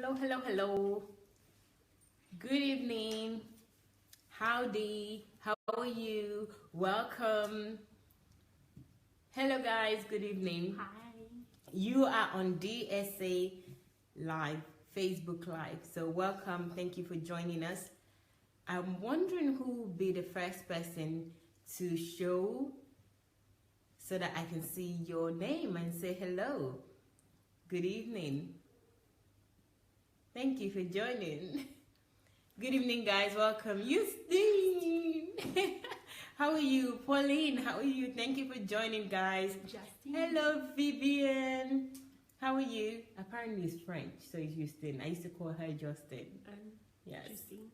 Hello, hello, hello. Good evening. Howdy. How are you? Welcome. Hello, guys. Good evening. Hi. You are on DSA Live, Facebook Live. So, welcome. Thank you for joining us. I'm wondering who will be the first person to show so that I can see your name and say hello. Good evening. Thank you for joining. Good evening, guys. Welcome. Justine. How are you? Pauline, how are you? Thank you for joining, guys. Justine. Hello, Vivian. How are you? Apparently, it's French, so it's Justine. I used to call her Justin. Yes. Justine.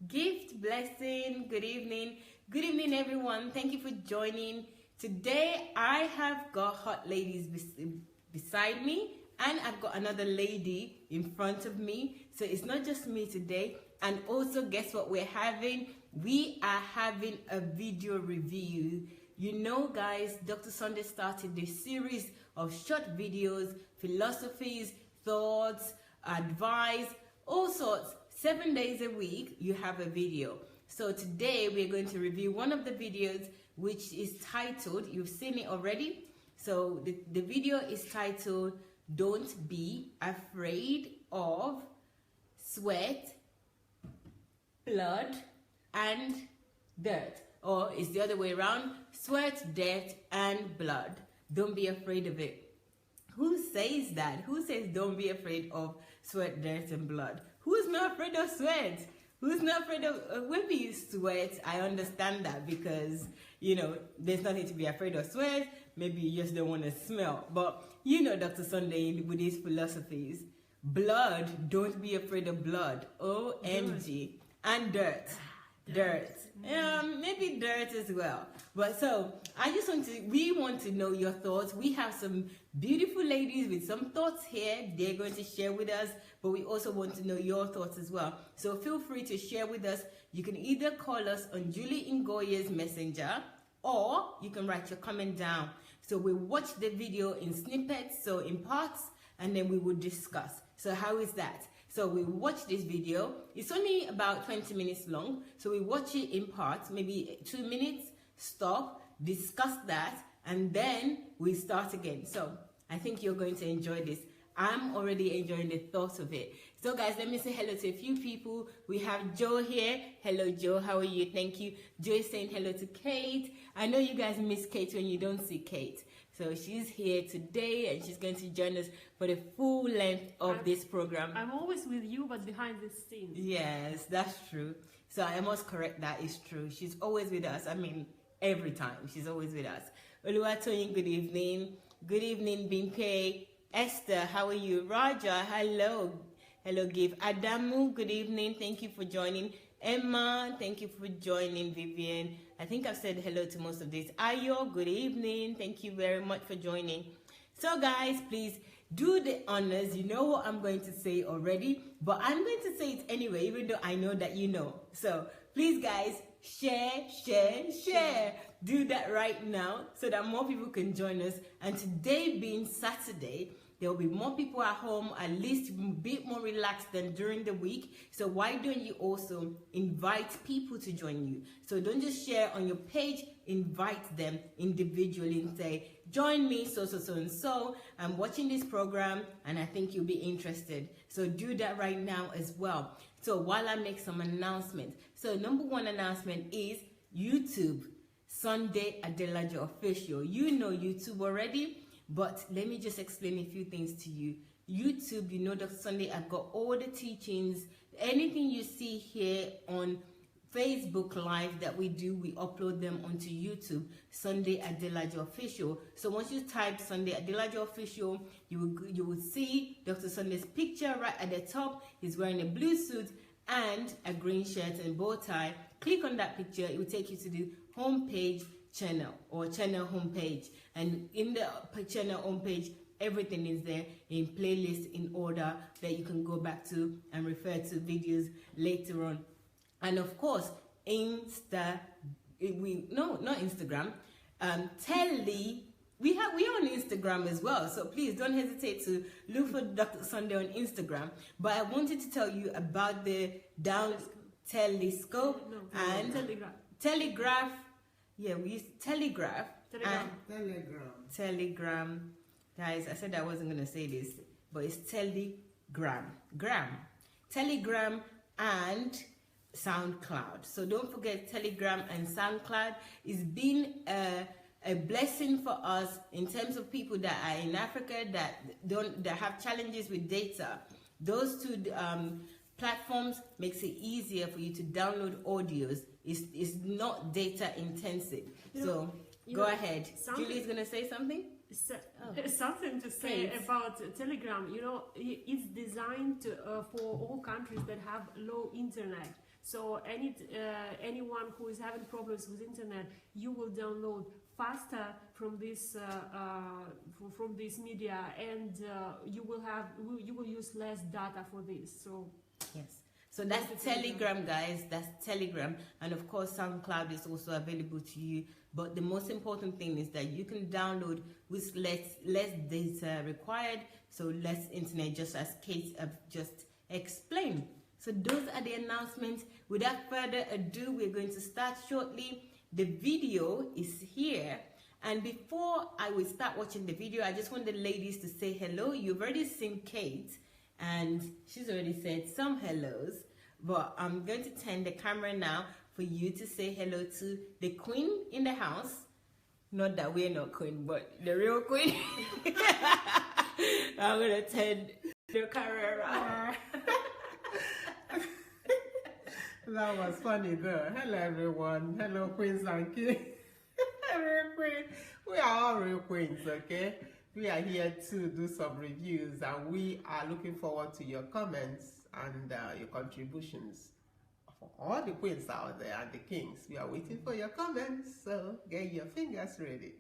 Gift, blessing. Good evening. Good evening, everyone. Thank you for joining. Today, I have got hot ladies beside me. And I've got another lady in front of me. So it's not just me today. And also, guess what we're having? We are having a video review. You know, guys, Dr. Sunday started this series of short videos, philosophies, thoughts, advice, all sorts. 7 days a week, you have a video. So today, we're going to review one of the videos, which is titled, you've seen it already. So the video is titled, Don't Be Afraid of Sweat, Blood, and Dirt. Or it's the other way around, sweat, dirt, and blood. Don't be afraid of it. Who says that? Who says don't be afraid of sweat, dirt, and blood? Who's not afraid of sweat? Who's not afraid of, when we sweat, I understand that because, you know, there's nothing to be afraid of sweat. Maybe you just don't want to smell. But you know Dr. Sunday with his philosophies. Blood, don't be afraid of blood. OMG. And dirt. Dirt. Maybe dirt as well. But so, we want to know your thoughts. We have some beautiful ladies with some thoughts here. They're going to share with us. But we also want to know your thoughts as well. So feel free to share with us. You can either call us on Julie Ngoye's Messenger, or you can write your comment down. So we watch the video in snippets, so in parts, and then we will discuss. So how is that? So we watch this video. It's only about 20 minutes long. So we watch it in parts, maybe 2 minutes, stop, discuss that, and then we start again. So I think you're going to enjoy this. I'm already enjoying the thought of it. So guys, let me say hello to a few people. We have Joe here. Hello, Joe. How are you? Thank you. Joe is saying hello to Kate. I know you guys miss Kate when you don't see Kate. So she's here today and she's going to join us for the full length of this program. I'm always with you, but behind the scenes. Yes, that's true. So I must correct that. It's true. She's always with us. I mean, every time. She's always with us. Oluwatoyin, good evening. Good evening, Bimpe. Esther, how are you? Raja, hello. Hello, Give. Adamu, good evening. Thank you for joining. Emma, thank you for joining. Vivian, I think I've said hello to most of these. Ayo, good evening. Thank you very much for joining. So guys, please do the honors. You know what I'm going to say already, but I'm going to say it anyway, even though I know that you know. So please guys, share, share, share. Do that right now so that more people can join us. And today being Saturday, there will be more people at home, at least a bit more relaxed than during the week. So why don't you also invite people to join you? So don't just share on your page, invite them individually and say, join me, so, and so. I'm watching this program and I think you'll be interested. So do that right now as well. So while I make some announcements. So number one announcement is YouTube, Sunday Adelaja Official. You know YouTube already. But let me just explain a few things to you. YouTube, you know, Dr. Sunday, I've got all the teachings. Anything you see here on Facebook Live that we do, we upload them onto YouTube, Sunday Adelaja Official. So once you type Sunday Adelaja Official, you will see Dr. Sunday's picture right at the top. He's wearing a blue suit and a green shirt and bow tie. Click on that picture. It will take you to the homepage channel or channel homepage, and in the channel homepage everything is there in playlist in order that you can go back to and refer to videos later on. And of course not Instagram, we're on Instagram as well, so please don't hesitate to look for Dr. Sunday on Instagram. But I wanted to tell you about the telescope and telegraph. Yeah, we use telegraph. Telegram. Guys, I said I wasn't going to say this, but it's telegram. Telegram and SoundCloud. So don't forget, Telegram and SoundCloud is been a blessing for us in terms of people that are in Africa that have challenges with data. Those two platforms makes it easier for you to download audios. It's not data intensive. Go ahead. Julie's gonna say something. Something to say about Telegram. It's designed for all countries that have low internet. So anyone who is having problems with internet, you will download faster from this media, and you will use less data for this. So yes. So that's Telegram, guys. That's Telegram, and of course SoundCloud is also available to you. But the most important thing is that you can download with less data required, so less internet, just as Kate just explained. So those are the announcements. Without further ado, we're going to start shortly. The video is here. And before I will start watching the video, I just want the ladies to say hello. You've already seen Kate, and she's already said some hellos. But I'm going to turn the camera now for you to say hello to the queen in the house. Not that we're not queen, but the real queen. I'm going to turn the camera around. That was funny though. Hello everyone. Hello queens and kings. Real queen. We are all real queens, okay? We are here to do some reviews, and we are looking forward to your comments and your contributions. For all the queens out there and the kings, we are waiting for your comments, so get your fingers ready.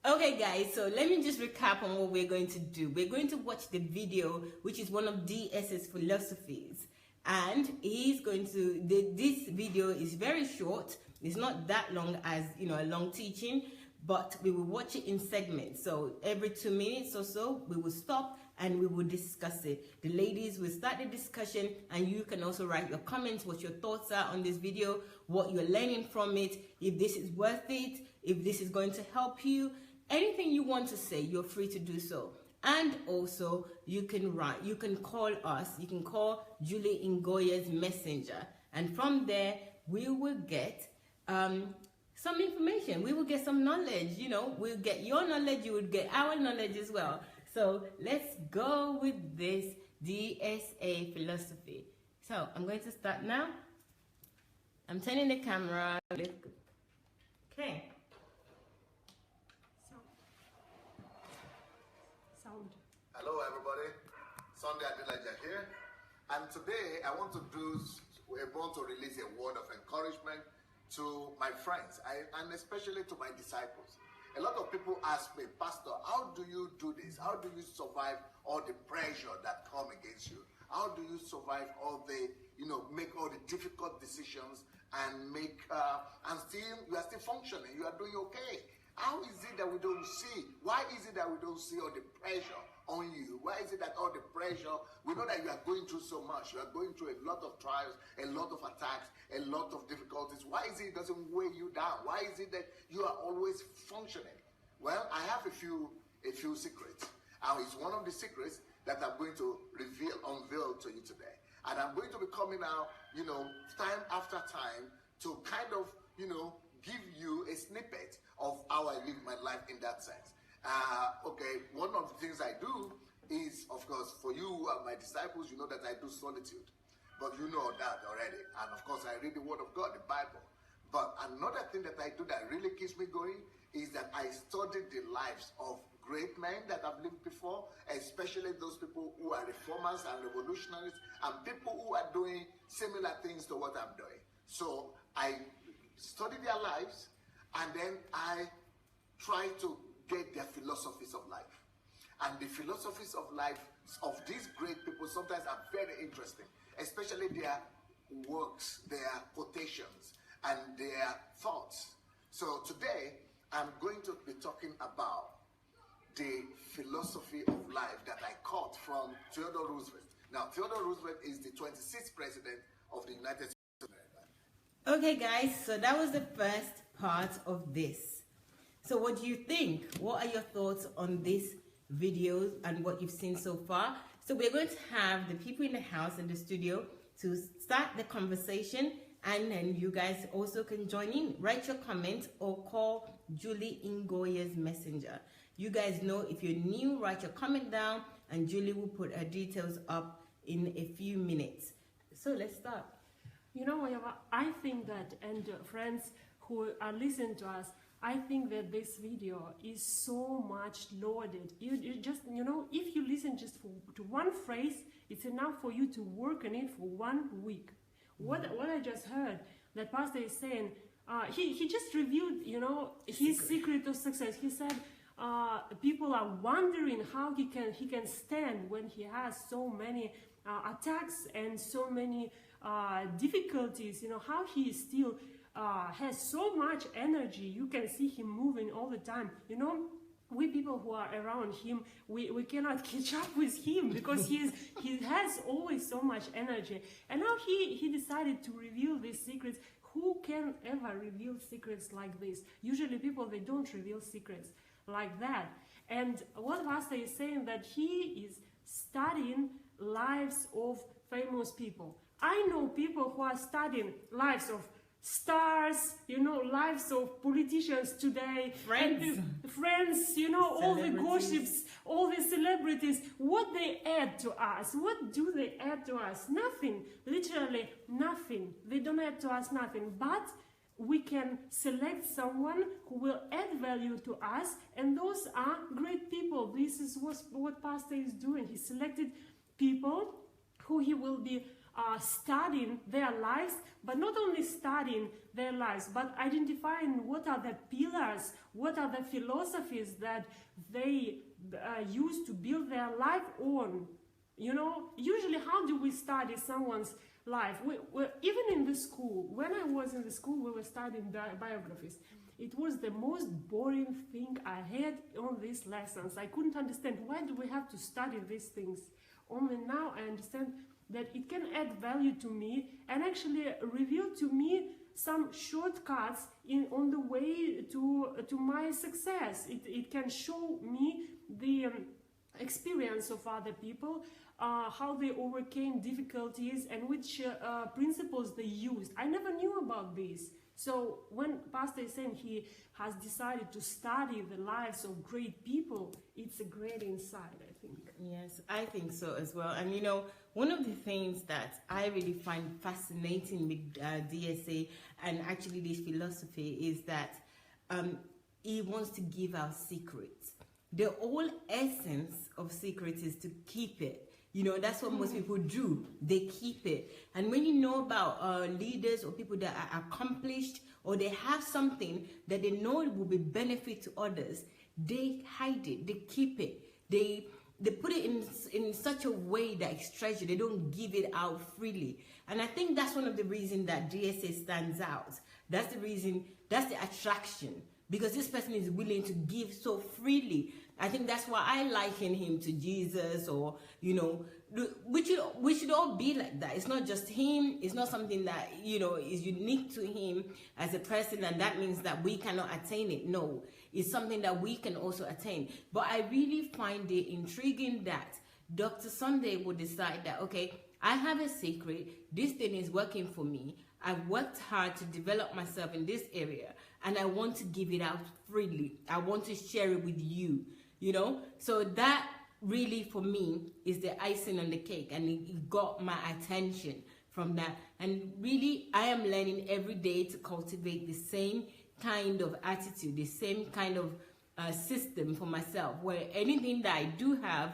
Okay guys, so let me just recap on what we're going to do. We're going to watch the video, which is one of Dsa'S philosophies, and he's going to, this video is very short. It's not that long as, a long teaching, but we will watch it in segments. So every 2 minutes or so, we will stop and we will discuss it. The ladies will start the discussion, and you can also write your comments, what your thoughts are on this video, what you're learning from it, if this is worth it, if this is going to help you. Anything you want to say, you're free to do so. And also, you can write, you can call us, you can call Julie Ngoya's messenger. And from there, we will get some information. We will get some knowledge, we'll get your knowledge, you would get our knowledge as well. So let's go with this Dsa philosophy. So I'm going to start now. I'm turning the camera. Okay. Hello everybody, Sunday Adelaja here, and today I want to release a word of encouragement to my friends and especially to my disciples. A lot of people ask me, Pastor, how do you do this? How do you survive all the pressure that come against you? How do you survive all the, make all the difficult decisions and you are still functioning, you are doing okay? How is it that we don't see? Why is it that we don't see all the pressure on you? Why is it that all the pressure, we know that you are going through so much, you are going through a lot of trials, a lot of attacks, a lot of difficulties. Why is it doesn't weigh you down? Why is it that you are always functioning? Well, I have a few secrets. And it's one of the secrets that I'm going to unveil to you today. And I'm going to be coming out, time after time to kind of, give you a snippet of how I live my life in that sense. Okay, one of the things I do is, of course, for you who are my disciples, you know that I do solitude. But you know that already. And of course, I read the Word of God, the Bible. But another thing that I do that really keeps me going is that I study the lives of great men that have lived before, especially those people who are reformers and revolutionaries and people who are doing similar things to what I'm doing. So I study their lives, and then I try to get their philosophies of life. And the philosophies of life of these great people sometimes are very interesting, especially their works, their quotations, and their thoughts. So today, I'm going to be talking about the philosophy of life that I caught from Theodore Roosevelt. Now, Theodore Roosevelt is the 26th president of the United States of America. Okay, guys, so that was the first part of this. So what do you think? What are your thoughts on this video and what you've seen so far? So we're going to have the people in the house, in the studio, to start the conversation, and then you guys also can join in. Write your comment or call Julie Ngoya's messenger. You guys know, if you're new, write your comment down and Julie will put her details up in a few minutes. So let's start. You know, Mayowa, I think that, and friends who are listening to us, I think that this video is so much loaded. You just, you know, if you listen just to one phrase, it's enough for you to work on it for 1 week. What I just heard, that pastor is saying, he just reviewed, you know, his secret of success. He said, people are wondering how he can stand when he has so many attacks and so many difficulties. You know, how he still has so much energy. You can see him moving all the time. You know, we people who are around him, we cannot catch up with him because he has always so much energy. And now he decided to reveal these secrets. Who can ever reveal secrets like this? Usually people, they don't reveal secrets like that. And what pastor is saying, that he is studying lives of famous people. I know people who are studying lives of stars, you know, lives of politicians today, friends, you know, all the gossips, all the celebrities, what they add to us. What do they add to us? Nothing, literally nothing. They don't add to us nothing, but we can select someone who will add value to us, and those are great people. This is what pastor is doing. He selected people who he will be studying their lives, but not only studying their lives, but identifying what are the pillars, what are the philosophies that they use to build their life on. You know, usually how do we study someone's life? Even in the school, when I was in the school, we were studying biographies. It was the most boring thing I had on these lessons. I couldn't understand, why do we have to study these things? Only now I understand that it can add value to me and actually reveal to me some shortcuts on the way to my success. It can show me the experience of other people, how they overcame difficulties and which principles they used. I never knew about this. So when pastor is saying he has decided to study the lives of great people, it's a great insight, I think. Yes, I think so as well. And you know, one of the things that I really find fascinating with DSA and actually this philosophy is that he wants to give out secrets. The whole essence of secrets is to keep it. You know, that's what most people do. They keep it. And when you know about leaders or people that are accomplished, or they have something that they know will be benefit to others, they hide it, they keep it. They put it in such a way that it's treasured. They don't give it out freely. And I think that's one of the reasons that DSA stands out. That's the reason, that's the attraction. Because this person is willing to give so freely. I think that's why I liken him to Jesus, or, you know, we should all be like that. It's not just him. It's not something that, you know, is unique to him as a person, and that means that we cannot attain it. No, it's something that we can also attain. But I really find it intriguing that Dr. Sunday would decide that, okay, I have a secret. This thing is working for me. I've worked hard to develop myself in this area, and I want to give it out freely. I want to share it with you, you know? So that really, for me, is the icing on the cake, and it got my attention from that. And really, I am learning every day to cultivate the same kind of attitude, the same kind of system for myself, where anything that I do have,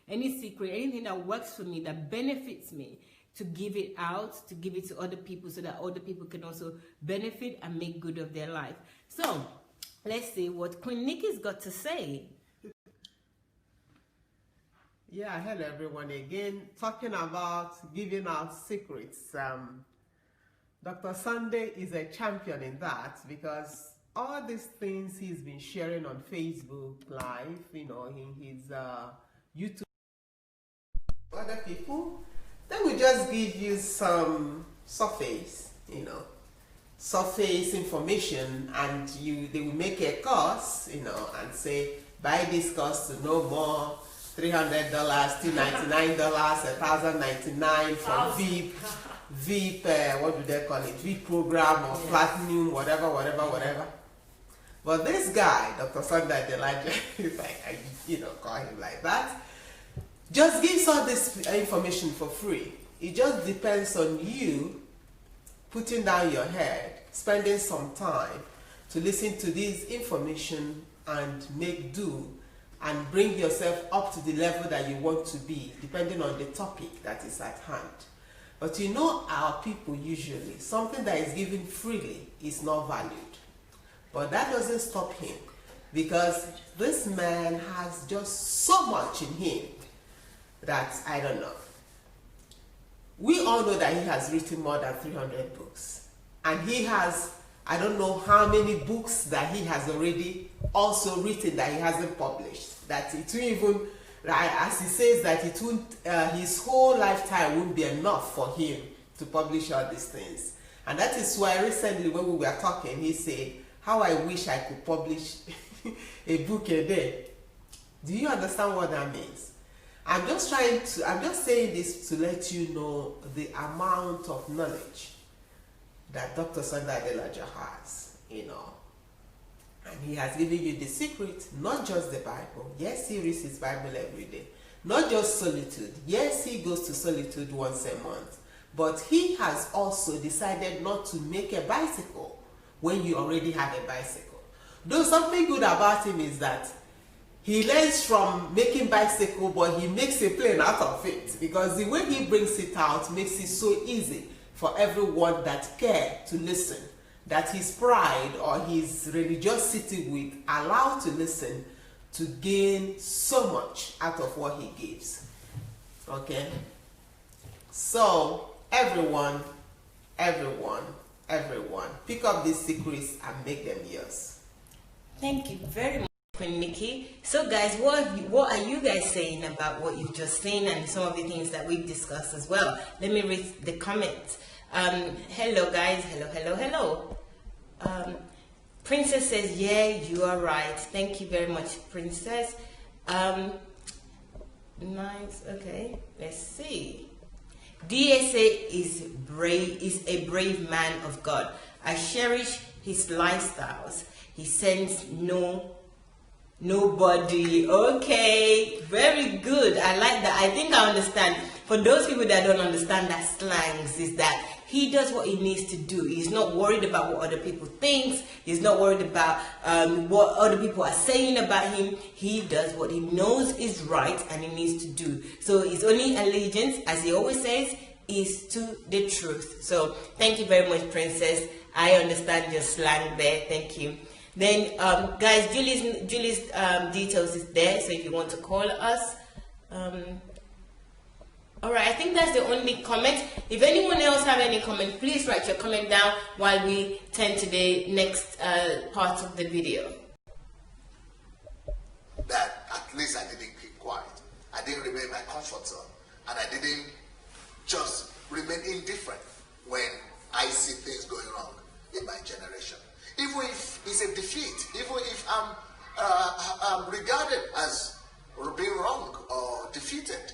any secret, anything that works for me, that benefits me, to give it out, to give it to other people, so that other people can also benefit and make good of their life. So let's see what Queen Nikki's got to say. Yeah, hello everyone again. Talking about giving out secrets. Dr. Sunday is a champion in that, because all these things he's been sharing on Facebook Live, you know, in his YouTube, other people, then we just give you some surface, you know, surface information, and they will make a course, you know, and say buy this course to know more, $300, $299, $1,099 for VIP, what do they call it, VIP program or platinum, whatever. But this guy, Dr. Sunday Adelaja, if I call him like that, just gives all this information for free. It just depends on you putting down your head, spending some time to listen to this information and make do and bring yourself up to the level that you want to be, depending on the topic that is at hand. But you know, our people usually, something that is given freely is not valued. But that doesn't stop him, because this man has just so much in him that, I don't know. We all know that he has written more than 300 books. And he has, I don't know how many books that he has already also written that he hasn't published. That it won't even, as he says, that it won't, his whole lifetime won't be enough for him to publish all these things. And that is why recently when we were talking, he said, how I wish I could publish a book a day. Do you understand what that means? I'm just saying this to let you know the amount of knowledge that Dr. Sunday Adelaja has, you know. And he has given you the secret, not just the Bible. Yes, he reads his Bible every day. Not just solitude. Yes, he goes to solitude once a month. But he has also decided not to make a bicycle when you already have a bicycle. Though something good about him is that he learns from making bicycle, but he makes a plane out of it, because the way he brings it out makes it so easy for everyone that care to listen, that his pride or his religiosity will allow to listen, to gain so much out of what he gives. Okay? So, everyone, pick up these secrets and make them yours. Thank you very much, Queen Nikki. So guys, what are you guys saying about what you've just seen and some of the things that we've discussed as well? Let me read the comments. Hello guys, hello. Princess says, yeah, you are right. Thank you very much, Princess. Nice, okay, let's see. DSA is a brave man of God. I cherish his lifestyles. He sends nobody. Okay, very good. I like that. I think I understand. For those people that don't understand that slangs, is that he does what he needs to do. He's not worried about what other people think. He's not worried about what other people are saying about him. He does what he knows is right and he needs to do. So his only allegiance, as he always says, is to the truth. So thank you very much, Princess. I understand your slang there. Thank you. Then, guys, Julie's details is there, so if you want to call us. All right, I think that's the only comment. If anyone else have any comment, please write your comment down while we turn to the next part of the video. That at least I didn't keep quiet. I didn't remain in my comfort zone, and I didn't just remain indifferent when I see things going wrong in my generation. Even if it's a defeat, even if I'm regarded as being wrong or defeated,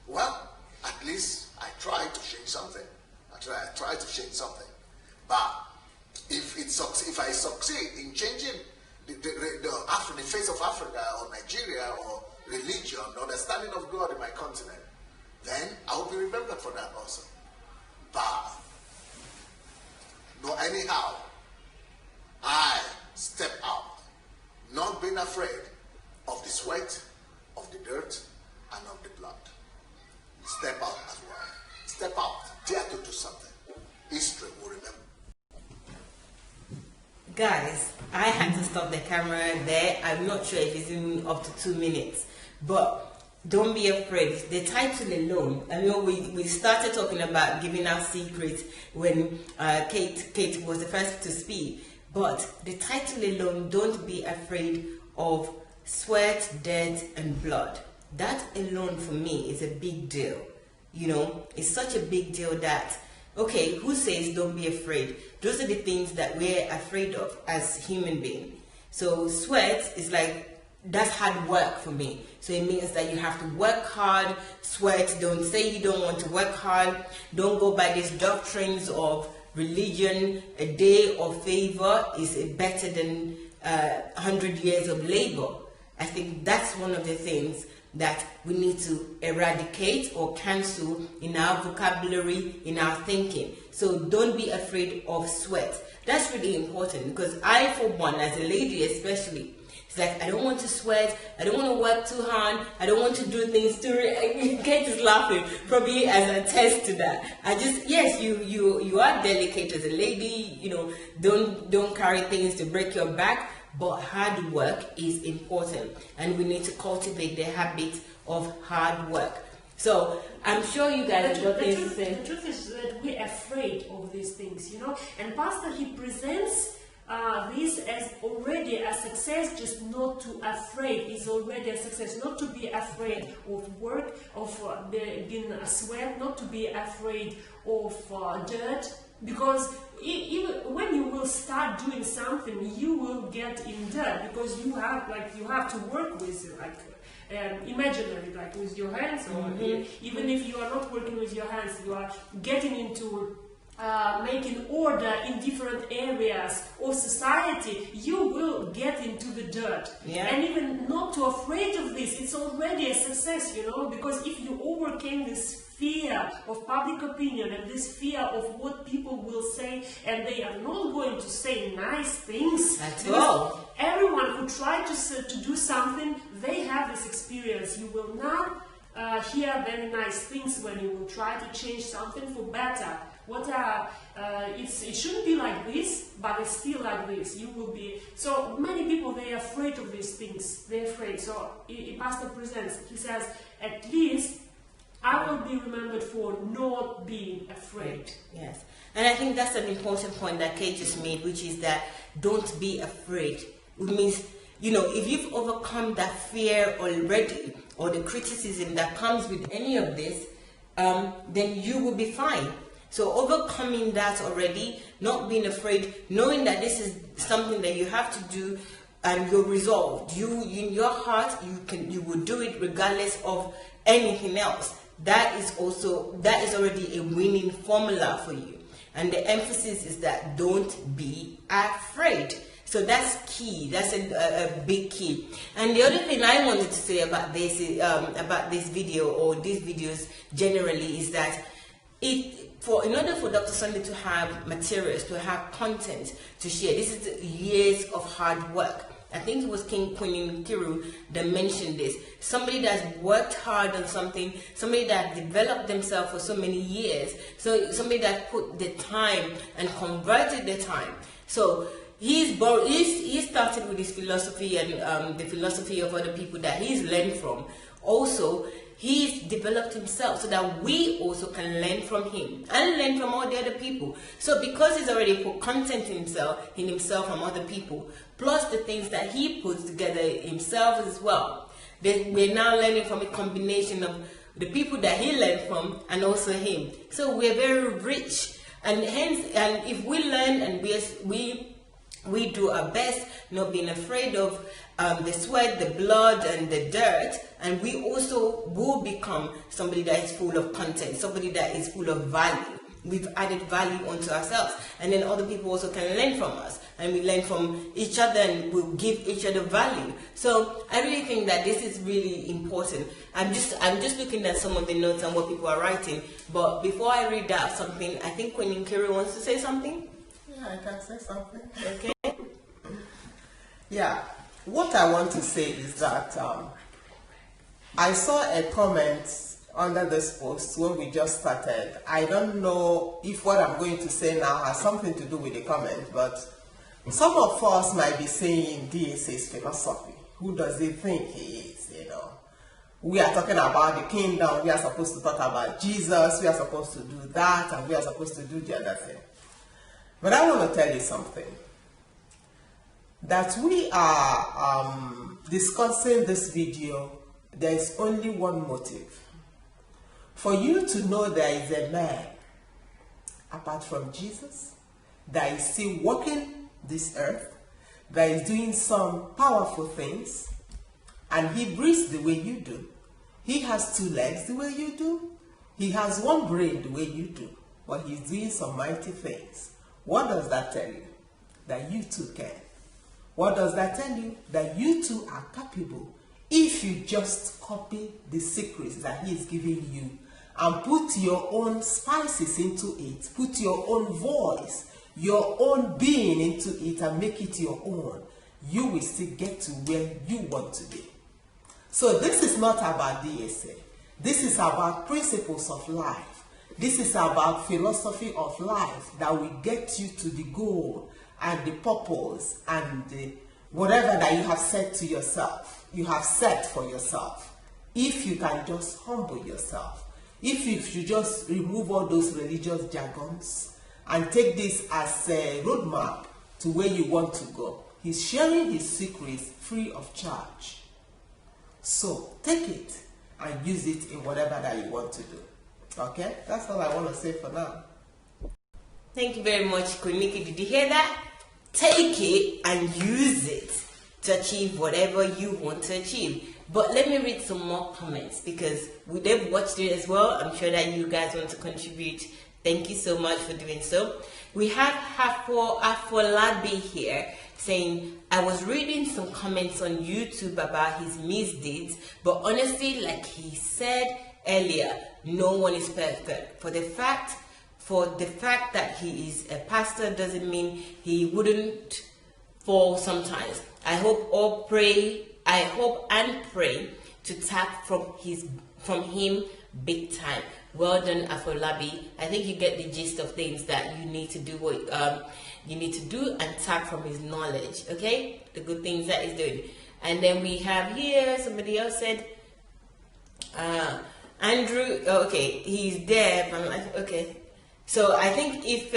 well, at least I tried to change something. I tried to change something. But if I succeed in changing the face of Africa or Nigeria or religion or understanding of God in my continent, then I will be remembered for that also. But no, anyhow, I step out, not being afraid of the sweat, of the dirt, and of the blood. Step out as well. Step out. Dare to do something. History will remember. Guys, I had to stop the camera there. I'm not sure if it's even up to 2 minutes, but don't be afraid. The title alone, I know we started talking about giving out secrets when Kate was the first to speak, But the title alone, Don't Be Afraid of Sweat, Dirt, and Blood, that alone for me is a big deal. You know, it's such a big deal that, okay, who says don't be afraid? Those are the things that we're afraid of as human beings. So sweat is like, that's hard work for me. So it means that you have to work hard, sweat. Don't say you don't want to work hard. Don't go by these doctrines of religion. A day of favor is better than 100 years of labor. I think that's one of the things that we need to eradicate or cancel in our vocabulary, in our thinking. So don't be afraid of sweat. That's really important, because I, for one, as a lady especially, it's like, I don't want to sweat, I don't want to work too hard, I don't want to do things too... Kate is laughing, probably as a test to that. I just, yes, you are delicate as a lady, you know, don't carry things to break your back, but hard work is important, and we need to cultivate the habit of hard work. So I'm sure you guys have got things to say. The truth is that we're afraid of these things, you know. And Pastor, he presents this as already a success, just not to afraid is already a success. Not to be afraid of work, of being a sweat, not to be afraid of dirt, because even when you will start doing something, you will get in dirt, because you have to work with imaginary, like with your hands, or even if you are not working with your hands, you are getting into making order in different areas of society. You will get into the dirt. Yeah. And even not too afraid of this, it's already a success, you know, because if you overcame this fear of public opinion and this fear of what people will say, and they are not going to say nice things at all. Everyone who tried to do something, they have this experience. You will not hear very nice things when you will try to change something for better. It shouldn't be like this, but it's still like this. You will be. So many people, they are afraid of these things. They're afraid. So Pastor presents. He says, at least I will be remembered for not being afraid. Yes, and I think that's an important point that Kate just made, which is that don't be afraid. It means, you know, if you've overcome that fear already, or the criticism that comes with any of this, then you will be fine. So overcoming that already, not being afraid, knowing that this is something that you have to do, and you're resolved. You in your heart, you will do it regardless of anything else. That is already a winning formula for you. And the emphasis is that don't be afraid. So that's key. That's a big key. And the other thing I wanted to say about this video, or these videos generally, is that in order for Dr. Sunday to have materials, to have content to share, this is years of hard work. I think it was Queen Kiru that mentioned this. Somebody that's worked hard on something, somebody that developed themselves for so many years, so somebody that put the time and converted the time. So he started with his philosophy and the philosophy of other people that he's learned from. Also, he's developed himself so that we also can learn from him and learn from all the other people. So because he's already put content in himself from other people, plus the things that he puts together himself as well, then we're now learning from a combination of the people that he learned from and also him. So we're very rich, and hence, and if we learn and we do our best, not being afraid of the sweat, the blood, and the dirt, and we also will become somebody that is full of content, somebody that is full of value. We've added value onto ourselves, and then other people also can learn from us, and we learn from each other, and we'll give each other value. So I really think that this is really important. I'm just looking at some of the notes and what people are writing, but before I read out something, I think Queen Kiri wants to say something. Yeah, I can say something. Okay. Yeah, what I want to say is that I saw a comment under this post when we just started. I don't know if what I'm going to say now has something to do with the comment, but some of us might be saying this is philosophy. Who does he think he is, you know? We are talking about the kingdom, we are supposed to talk about Jesus, we are supposed to do that, and we are supposed to do the other thing. But I want to tell you something. that we are discussing this video, there is only one motive. For you to know there is a man, apart from Jesus, that is still walking this earth, that is doing some powerful things, and he breathes the way you do. He has 2 legs the way you do. He has 1 brain the way you do. But he's doing some mighty things. What does that tell you? That you too can. What does that tell you? That you too are capable if you just copy the secrets that he is giving you and put your own spices into it, put your own voice, your own being into it and make it your own. You will still get to where you want to be. So this is not about DSA. This is about principles of life. This is about philosophy of life that will get you to the goal and the purpose and whatever that you have set to yourself, you have set for yourself. If you can just humble yourself, if you just remove all those religious jargons and take this as a roadmap to where you want to go. He's sharing his secrets free of charge. So take it and use it in whatever that you want to do. Okay? That's all I want to say for now. Thank you very much, Kuniki. Did you hear that? Take it and use it to achieve whatever you want to achieve. But let me read some more comments because they've watched it as well. I'm sure that you guys want to contribute. Thank you so much for doing so. We have Afolabi here saying, I was reading some comments on YouTube about his misdeeds, but honestly, like he said earlier, no one is perfect. For the fact that he is a pastor doesn't mean he wouldn't fall sometimes. I hope and pray to tap from him big time. Well done, Afolabi. I think you get the gist of things that you need to do. You need to do and tap from his knowledge. Okay, the good things that he's doing. And then we have here somebody else said, Andrew. Okay, he's there. But I'm like, okay. So I think if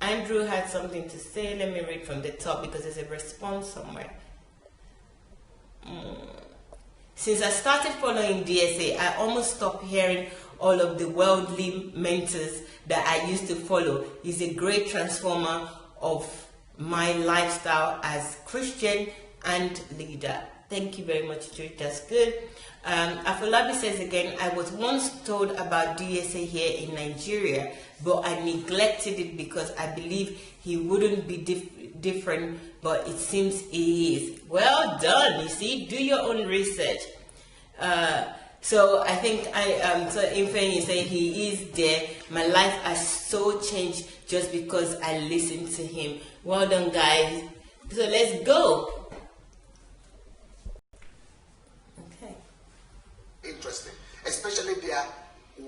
Andrew had something to say, let me read from the top because there's a response somewhere. Since I started following DSA, I almost stopped hearing all of the worldly mentors that I used to follow. He's a great transformer of my lifestyle as Christian and leader. Thank you very much, Jude. That's good. Afolabi says again, I was once told about DSA here in Nigeria, but I neglected it because I believe he wouldn't be different, but it seems he is. Well done. You see, do your own research. So I think so Infen is saying he is there. My life has so changed just because I listened to him. Well done, guys. So let's go. Okay. Interesting, especially their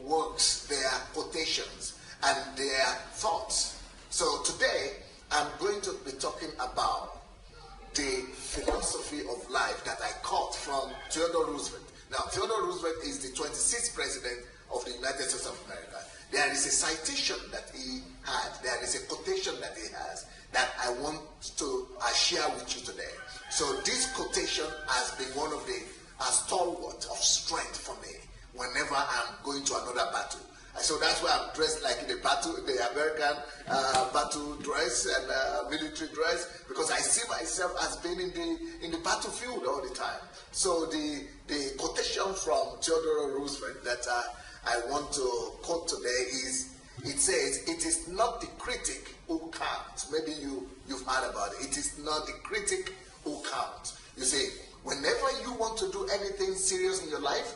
works, their quotations, and their thoughts. So today I'm going to be talking about the philosophy of life that I caught from Theodore Roosevelt. Now, Theodore Roosevelt is the 26th president of the United States of America. There is a citation that he had, there is a quotation that he has that I want to share with you today. So this quotation has been one of the stalwart of strength for me whenever I'm going to another battle. So that's why I'm dressed like the American battle dress and military dress, because I see myself as being in the battlefield all the time. So the quotation from Theodore Roosevelt that I want to quote today is, it says, it is not the critic who counts. Maybe you've heard about it. It is not the critic who counts. You see, whenever you want to do anything serious in your life,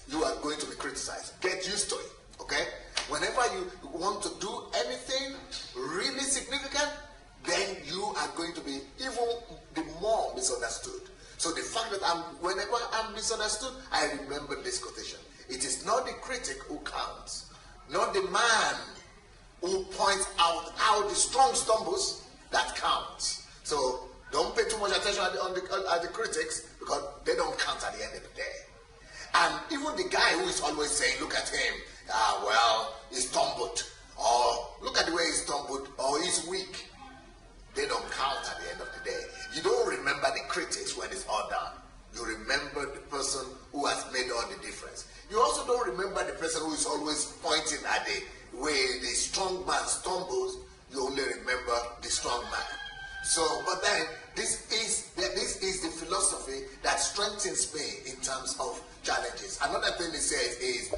you are going to be criticized. Get used to it, okay? Whenever you want to do anything really significant, then you are going to be even the more misunderstood. So the fact that whenever I'm misunderstood, I remember this quotation. It is not the critic who counts, not the man who points out how the strong stumbles that counts. So don't pay too much attention at the critics, because they don't count at the end of the day. And even the guy who is always saying, look at him, well, he stumbled, or look at the way he stumbled, or he's weak. they don't count at the end of the day. You don't remember the critics when it's all done. You remember the person who has made all the difference. You also don't remember the person who is always pointing at the way the strong man stumbles. You only remember the strong man. So, but then this is the philosophy that strengthens me in terms of challenges. Another thing it says is,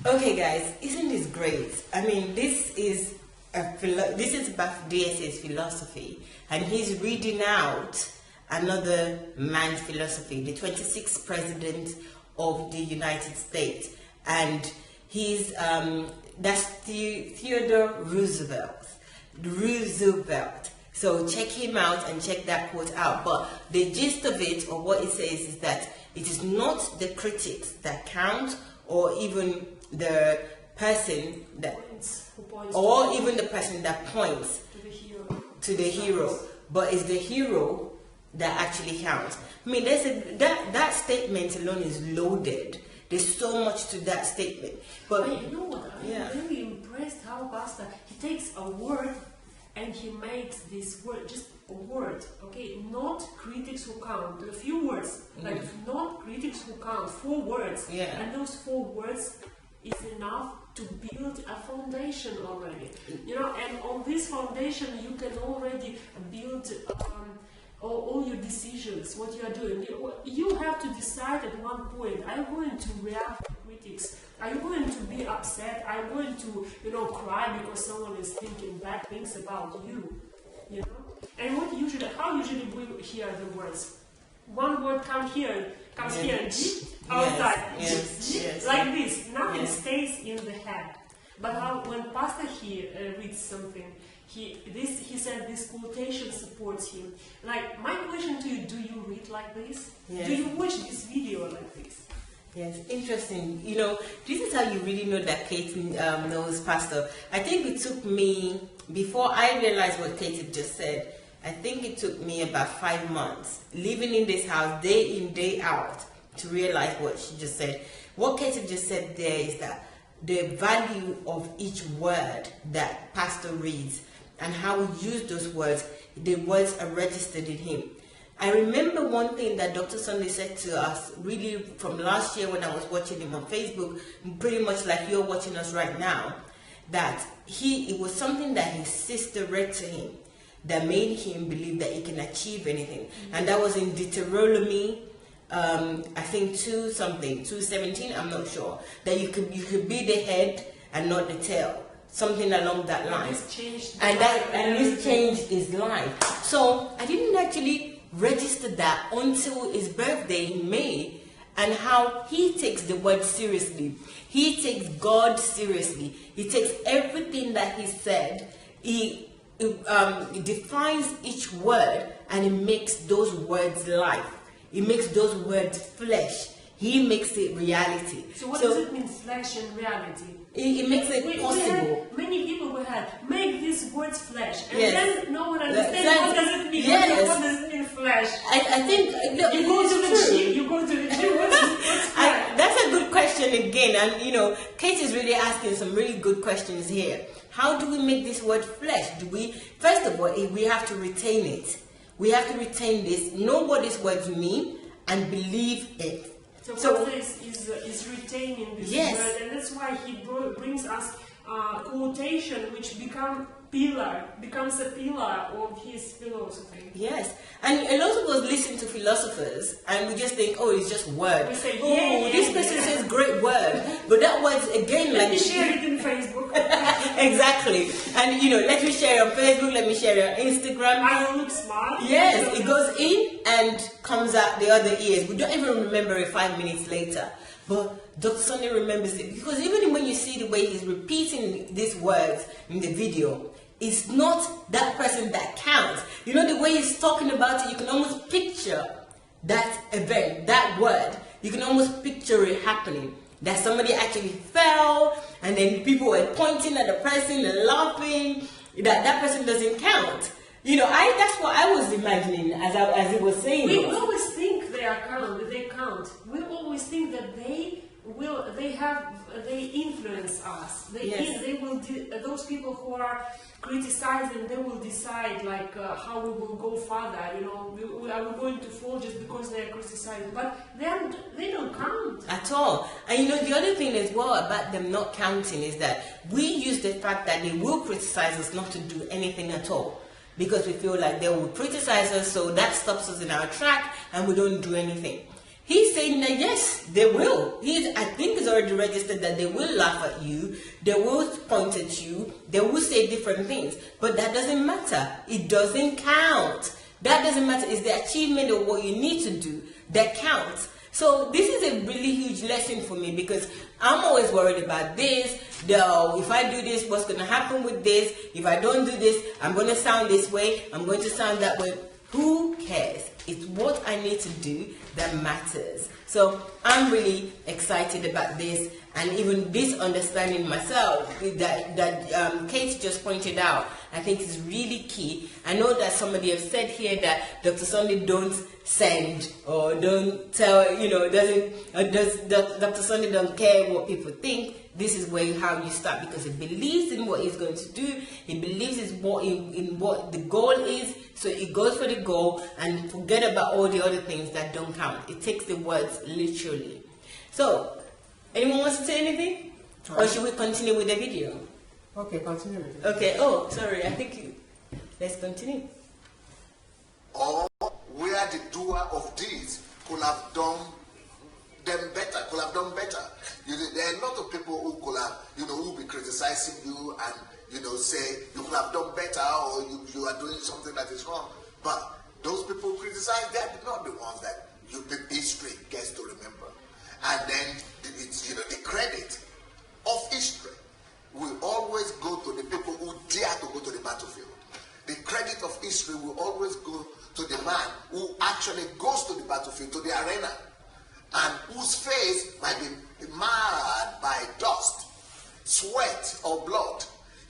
okay guys, isn't this great? I mean, this is about Dsa'S philosophy, and he's reading out another man's philosophy, the 26th president of the United States, and he's that's Theodore Roosevelt. So check him out and check that quote out. But the gist of it, or what it says, is that it is not the critics that count, or even the person that, or even the person that points to the hero, but it's the hero that actually counts. I mean, that statement alone is loaded. There's so much to that statement. But you know what? I'm really impressed how Pastor, he takes a word and he makes this word just a word, okay? Not critics who count. A few words, like not critics who count. 4 words, and those 4 words is enough to build a foundation already. You know, and on this foundation you can already build all your decisions, what you are doing. You have to decide at one point, are you going to react to critics? Are you going to be upset? Are you going to, cry because someone is thinking bad things about you? You know? And how usually we hear the words? One word comes here, outside, like this. Nothing stays in the head. But when Pastor here reads something, he said this quotation supports him. Like, my question to you, do you read like this? Yes. Do you watch this video like this? Yes, interesting. You know, this is how you really know that Kate knows Pastor. I think it took me, before I realized what Kate just said, I think it took me about 5 months living in this house day in, day out to realize what she just said. What Kate just said there is that the value of each word that Pastor reads and how we use those words, the words are registered in him. I remember one thing that Dr. Sunday said to us really from last year when I was watching him on Facebook, pretty much like you're watching us right now, that it was something that his sister read to him that made him believe that he can achieve anything. And that was in Deuteronomy, I think 2:17, I'm not sure, that you could be the head and not the tail, something along that line. And this changed his life. So I didn't actually register that until his birthday in May, and how he takes the word seriously. He takes God seriously. He takes everything that he said. He defines each word, and he makes those words life. He makes those words flesh. He makes it reality. So what does it mean, flesh and reality? It makes it possible. Many people will have make these words flesh, and yes. then no one understands what does it mean. Yes. What does it mean, flesh? I think you go to the gym. You go to the gym. What's flesh? That's a good question again, and Kate is really asking some really good questions here. How do we make this word flesh? First of all, we have to retain it. We have to retain this, know what these words mean, and believe it. So this is retaining this word, and that's why he brings us quotation, which becomes a pillar of his philosophy. Yes, and a lot of us listen to philosophers, and we just think, oh, it's just word. We say, this person says great word, but that word's again let me share it in Facebook. Exactly, and let me share it on Facebook, let me share it on Instagram. I will look smart. Yes, it goes in and comes out the other ears. We don't even remember it 5 minutes later. But Dr. Sunday remembers it, because even when you see the way he's repeating these words in the video, it's not that person that counts. The way he's talking about it, you can almost picture that event, that word. You can almost picture it happening. That somebody actually fell, and then people were pointing at the person and laughing. That person doesn't count. That's what I was imagining as he was saying. We always think they count. We always think that they they influence us. Yes. They will those people who are criticizing, they will decide like how we will go further. You know, are we going to fall just because they are criticizing? But they don't count at all. And you know, the other thing as well about them not counting is that we use the fact that they will criticize us not to do anything at all, because we feel like they will criticize us, so that stops us in our track and we don't do anything. He's saying that yes, they will. I think he's already registered that they will laugh at you, they will point at you, they will say different things, but that doesn't matter. It doesn't count. That doesn't matter. It's the achievement of what you need to do that counts. So this is a really huge lesson for me, because I'm always worried about this. If I do this, what's going to happen with this? If I don't do this, I'm going to sound this way, I'm going to sound that way. Who cares? It's what I need to do that matters. So I'm really excited about this, and even this understanding myself that Kate just pointed out, I think is really key. I know that somebody has said here that Dr. Sunday don't send or don't tell, you know, Dr. Sunday don't care what people think. This is how you start, because he believes in what he's going to do. He believes in what the goal is. So it goes for the goal and forget about all the other things that don't count. It takes the words literally. So, anyone wants to say anything? Or should we continue with the video? Okay, continue with it. Okay, oh, sorry, I think let's continue. Or where the doer of deeds could have done them better, could have done better. There are a lot of people who could have, who will be criticizing you and, say you could have done better, or you are doing something that is wrong. But those people who criticize, they're not the ones that the history gets to remember. And then it's, the credit of history will always go to the people who dare to go to the battlefield. The credit of history will always go to the man who actually goes to the battlefield, to the arena, and whose face might be marred by dust, sweat, or blood.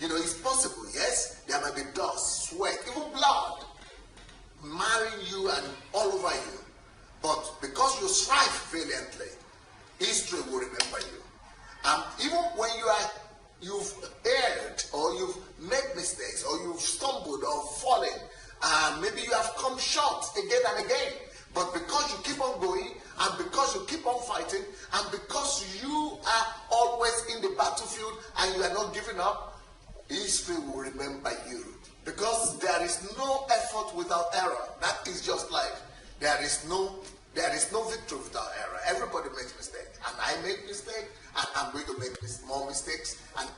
It's possible, yes? There might be dust, sweat, even blood marring you and all over you. But because you strive valiantly, history will remember you. Even when you've erred, or you've made mistakes, or you've stumbled or fallen, maybe you have come short again and again. But because you keep on going, and because you keep on fighting, and because you are always in the battlefield and you are not giving up, history will remember you. Because there is no effort without error. That is just life. There is no victory without error. Everybody makes mistakes, and I make mistakes, and I'm going to make more mistakes. And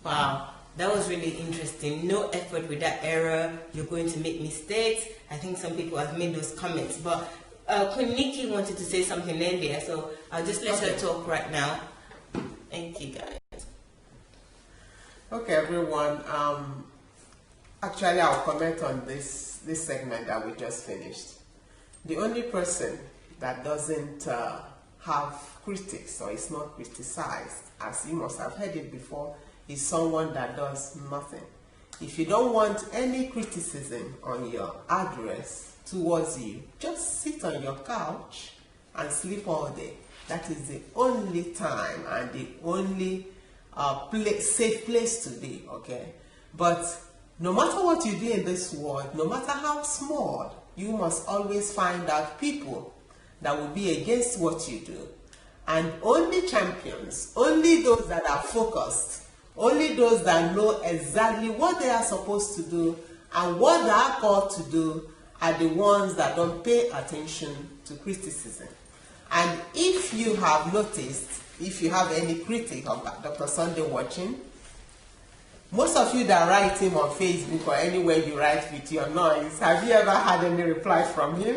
wow, that was really interesting. No effort without error. You're going to make mistakes. I think some people have made those comments, but Queen Nikki wanted to say something earlier, so I'll just let her talk right now. Thank you, guys. Okay, everyone. Actually, I'll comment on this segment that we just finished. The only person that doesn't have critics or is not criticized, as you must have heard it before, is someone that does nothing. If you don't want any criticism on your address towards you, just sit on your couch and sleep all day. That is the only time and the only safe place to be, okay? But no matter what you do in this world, no matter how small, you must always find out people that will be against what you do. And only champions, only those that are focused, only those that know exactly what they are supposed to do and what they are called to do, are the ones that don't pay attention to criticism. And if you have noticed, if you have any critic of Dr. Sunday watching, most of you that write him on Facebook or anywhere you write with your noise, have you ever had any reply from him?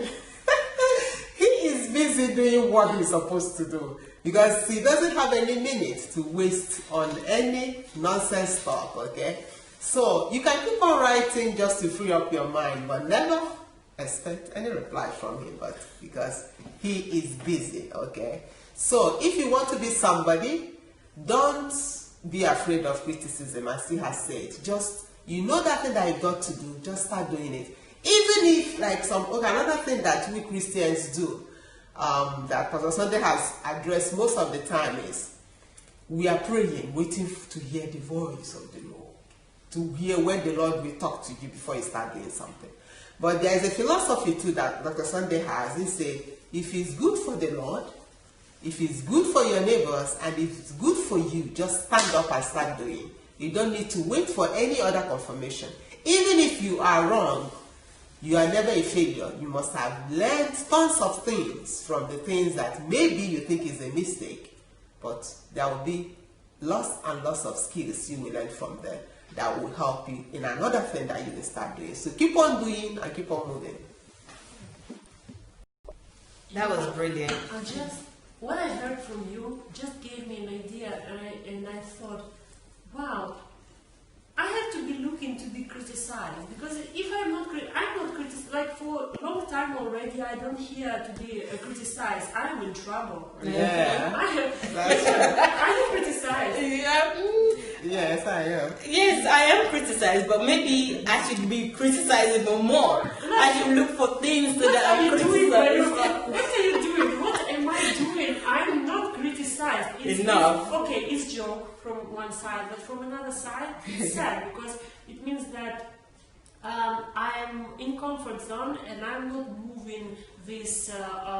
He is busy doing what he's supposed to do, because he doesn't have any minutes to waste on any nonsense talk, okay? So you can keep on writing just to free up your mind, but never expect any reply from him, but because he is busy, okay? So if you want to be somebody, don't be afraid of criticism, as he has said. Just, that thing that you got to do, just start doing it. Even if, like another thing that we Christians do, that Pastor Sunday has addressed most of the time is we are praying, waiting to hear the voice of the Lord, to hear when the Lord will talk to you before you start doing something. But there is a philosophy too that Dr. Sunday has. He said, if it's good for the Lord, if it's good for your neighbors, and if it's good for you, just stand up and start doing. You don't need to wait for any other confirmation. Even if you are wrong, you are never a failure. You must have learned tons of things from the things that maybe you think is a mistake, but there will be lots and lots of skills you will learn from there that will help you in another thing that you will start doing. So keep on doing and keep on moving. That was brilliant. What I heard from you just gave me an idea, and I thought, wow, I have to be looking to be criticized, because if I'm not criticized, like for a long time already, I don't hear to be criticized. I'm in trouble. Yeah. I am criticized. Yeah. Yes, I am. Yes, I am criticized, but maybe I should be criticized even more. I should look for things so that I'm criticized. What are you doing? What am I doing? I'm not criticized. Enough. Okay, it's joke from one side, but from another side, it's sad, because it means that I'm in comfort zone and I'm not moving this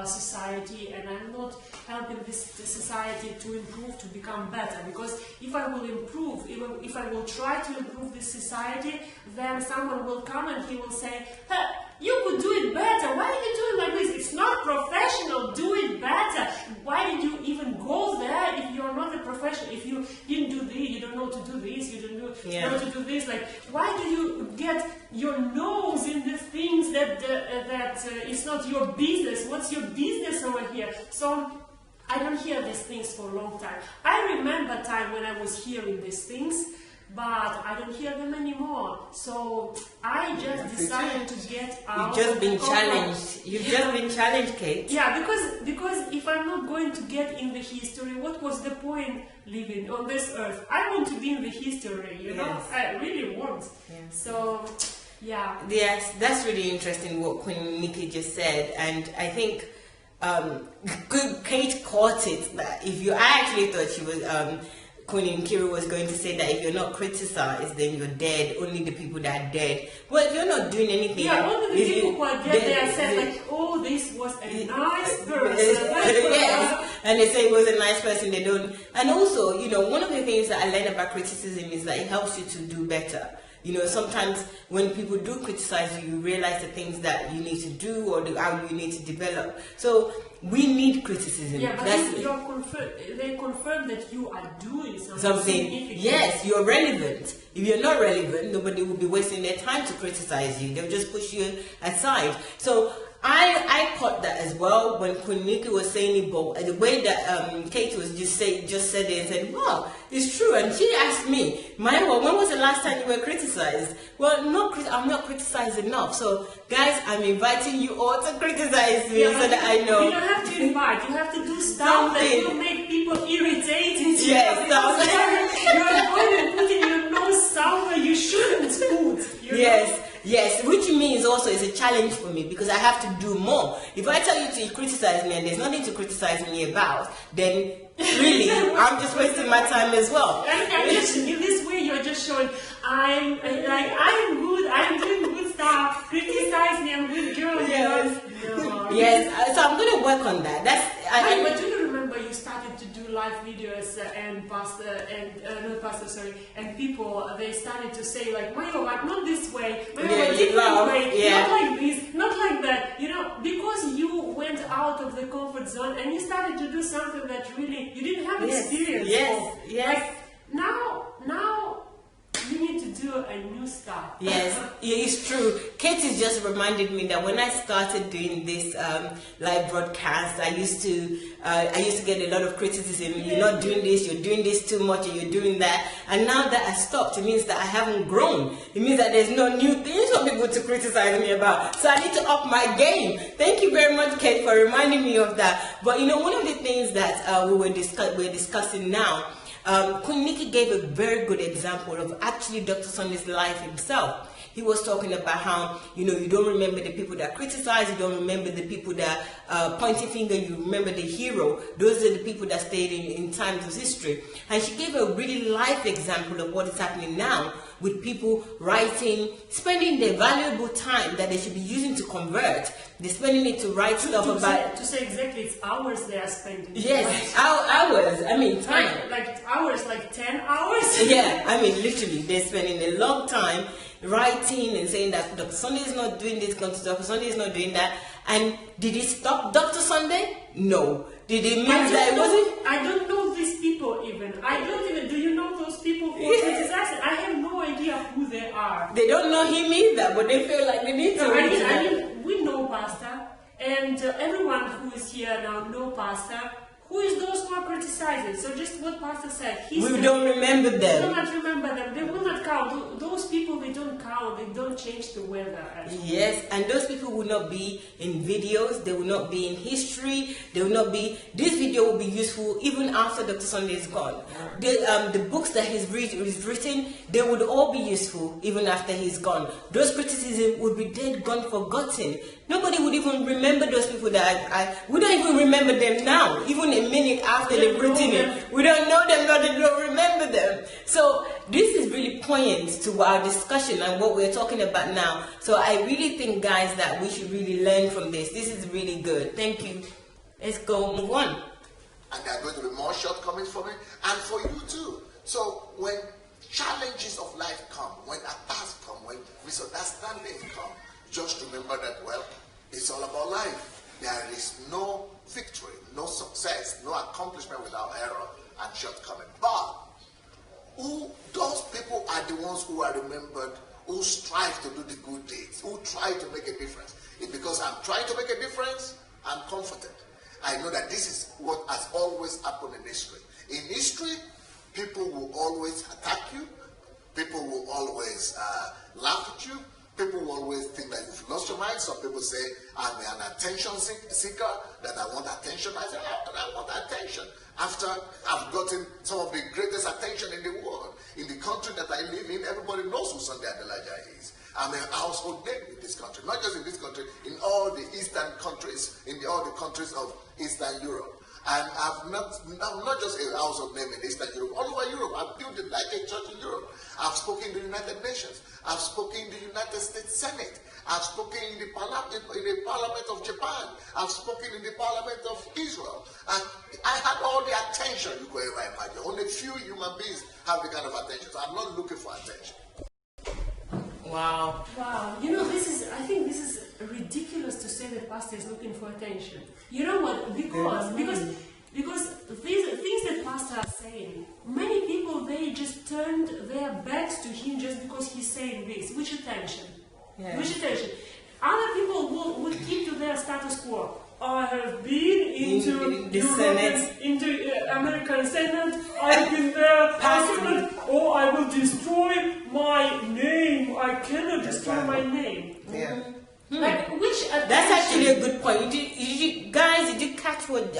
society, and I'm not helping this society to improve, to become better. Because if I will improve, if I will try to improve this society, then someone will come and he will say, hey, you could do it better. Why did you do it like this? It's not professional. Do it better. Why did you even go there if you're not a professional? If you didn't do this, you don't know to do this, you don't know how to do this. Like, why do you get your nose in the things that it's not your business? What's your business over here? So I don't hear these things for a long time. I remember a time when I was hearing these things, but I don't hear them anymore. So I just decided to get out. You've just been challenged. You've just been challenged, Kate. Yeah, because if I'm not going to get in the history, what was the point living on this earth? I want to be in the history, you know? I really want. Yes. So, yeah. Yes, that's really interesting what Queen Nikki just said, and I think Kate caught it. That if you, I actually thought she was. Queen Nkiri was going to say that if you're not criticized, then you're dead. Only the people that are dead. Well, if you're not doing anything, only the people who are dead, they are saying like, "Oh, this was a nice person." Yes, and they say it was a nice person. They don't. And also, you know, one of the things that I learned about criticism is that it helps you to do better. You know, sometimes when people do criticize you, you realize the things that you need to do or how you need to develop. So we need criticism. Yeah, but they confirm that you are doing something. Yes, you're relevant. If you're not relevant, nobody will be wasting their time to criticize you. They'll just push you aside. So I caught that as well when Queen Nikki was saying it, but the way that Kate was just said it and said, "Wow, it's true." And she asked me, "Mayowa, when was the last time you were criticized?" Well, I'm not criticized enough. So, guys, I'm inviting you all to criticize me so that I know. You don't have to invite. You have to do stuff that will make people irritated. Yes, you're avoiding putting your nose somewhere you shouldn't put. Yes, which means also it's a challenge for me because I have to do more. If I tell you to criticize me and there's nothing to criticize me about, then really I'm just wasting my time as well. And in this way, you're just showing I'm good. I'm doing good stuff. Criticize me, I'm good girl. Yes. Yes. So I'm going to work on that. But do you remember you started to do live videos and people, they started to say like, Mayowa, not this way, Mayowa, different way, not like this, not like that, you know, because you went out of the comfort zone and you started to do something that really, you didn't have experience for. Like, now, you need to do a new stuff. Yes, it's true. Katie just reminded me that when I started doing this live broadcast, I used to get a lot of criticism. You're not doing this. You're doing this too much, and you're doing that. And now that I stopped, it means that I haven't grown. It means that there's no new things for people to criticize me about. So I need to up my game. Thank you very much, Kate, for reminding me of that. But you know, one of the things that we're discussing now. Queen Nikki gave a very good example of actually Dr. Sunday's life himself. He was talking about how, you know, you don't remember the people that criticize, you don't remember the people that pointing finger, you remember the hero. Those are the people that stayed in times of history. And she gave a really life example of what is happening now with people writing, spending their valuable time that they should be using to convert. They're spending it to write stuff about... To say exactly, it's hours they are spending. Yes, hours. I mean, time. Like hours, like 10 hours? Yeah, I mean, literally, they're spending a long time writing and saying that Dr. Sunday is not doing this, Dr. Sunday is not doing that. And did it stop Dr. Sunday? No. Did it mean that it wasn't? I don't know these people even. Do you know those people who are criticizing? I have no idea who they are. They don't know him either, but they feel like they need to. I mean, we know Pastor, and everyone who is here now know Pastor. Who is those who are criticizing? So just what Pastor said. We don't remember them. We do not remember them. They will not count. Those people, they don't count. They don't change the weather. Yes, and those people will not be in videos. They will not be in history. They will not be... This video will be useful even after Dr. Sunday is gone. The books that he's written, they would all be useful even after he's gone. Those criticisms would be dead, gone, forgotten. Nobody would even remember those people that we don't even remember them now, even a minute after they've written it. We don't know them, but they don't remember them. So this is really poignant to our discussion and what we're talking about now. So I really think, guys, that we should really learn from this. This is really good. Thank you. Let's go move on. And there are going to be more shortcomings for me and for you too. So when challenges of life come, when attacks come, when misunderstandings come, just remember that, well, it's all about life. There is no victory, no success, no accomplishment without error and shortcoming. But those people are the ones who are remembered, who strive to do the good deeds, who try to make a difference. It's because I'm trying to make a difference, I'm comforted. I know that this is what has always happened in history. In history, people will always attack you. People will always laugh at you. People will always think that you've lost your mind. Some people say, I'm an attention seeker, that I want attention. I say, I want attention. After I've gotten some of the greatest attention in the world, in the country that I live in, everybody knows who Sunday Adelaja is. I'm a household name in this country. Not just in this country, in all the eastern countries, all the countries of Eastern Europe. And I'm not just a household name in Eastern Europe. All over Europe, I've built like a church in Europe. I've spoken in the United Nations. I've spoken in the United States Senate. I've spoken in the Parliament of Japan. I've spoken in the Parliament of Israel. And I had all the attention you could ever imagine. Only few human beings have the kind of attention. So I'm not looking for attention. Wow. Wow. You know, I think this is ridiculous to say that Pastor is looking for attention. You know what? Because these things that Pastor is saying, many people, they just turned their backs to him just because he's saying this. Which attention? Yeah. Which attention? Other people would keep to their status quo. I have been into the Senate, into American Senate. I've been there, President. Or I will destroy my name. I cannot destroy my name. Yeah. Like, which attention? That's actually a good point. Guys, did you catch what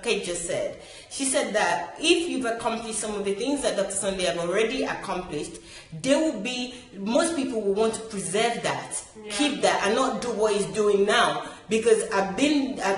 Kate just said? She said that if you've accomplished some of the things that Dr. Sunday have already accomplished, most people will want to preserve that, keep that, and not do what he's doing now. Because I've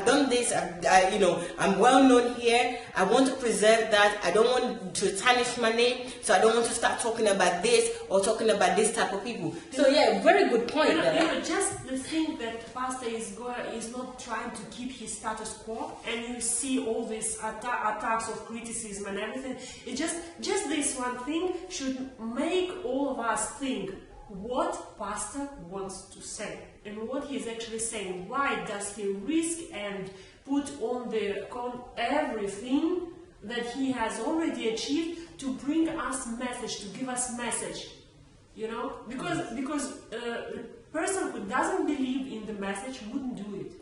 done this, I'm well known here. I want to preserve that. I don't want to tarnish my name, so I don't want to start talking about this or talking about this type of people. So yeah, very good point. Just the thing that Pastor is not trying to keep his status quo, and you see all these attacks of criticism and everything. It just this one thing should make all of us think what Pastor wants to say and what he's actually saying. Why does he risk and put on everything that he has already achieved to bring us message, to give us message? You know, because a person who doesn't believe in the message wouldn't do it.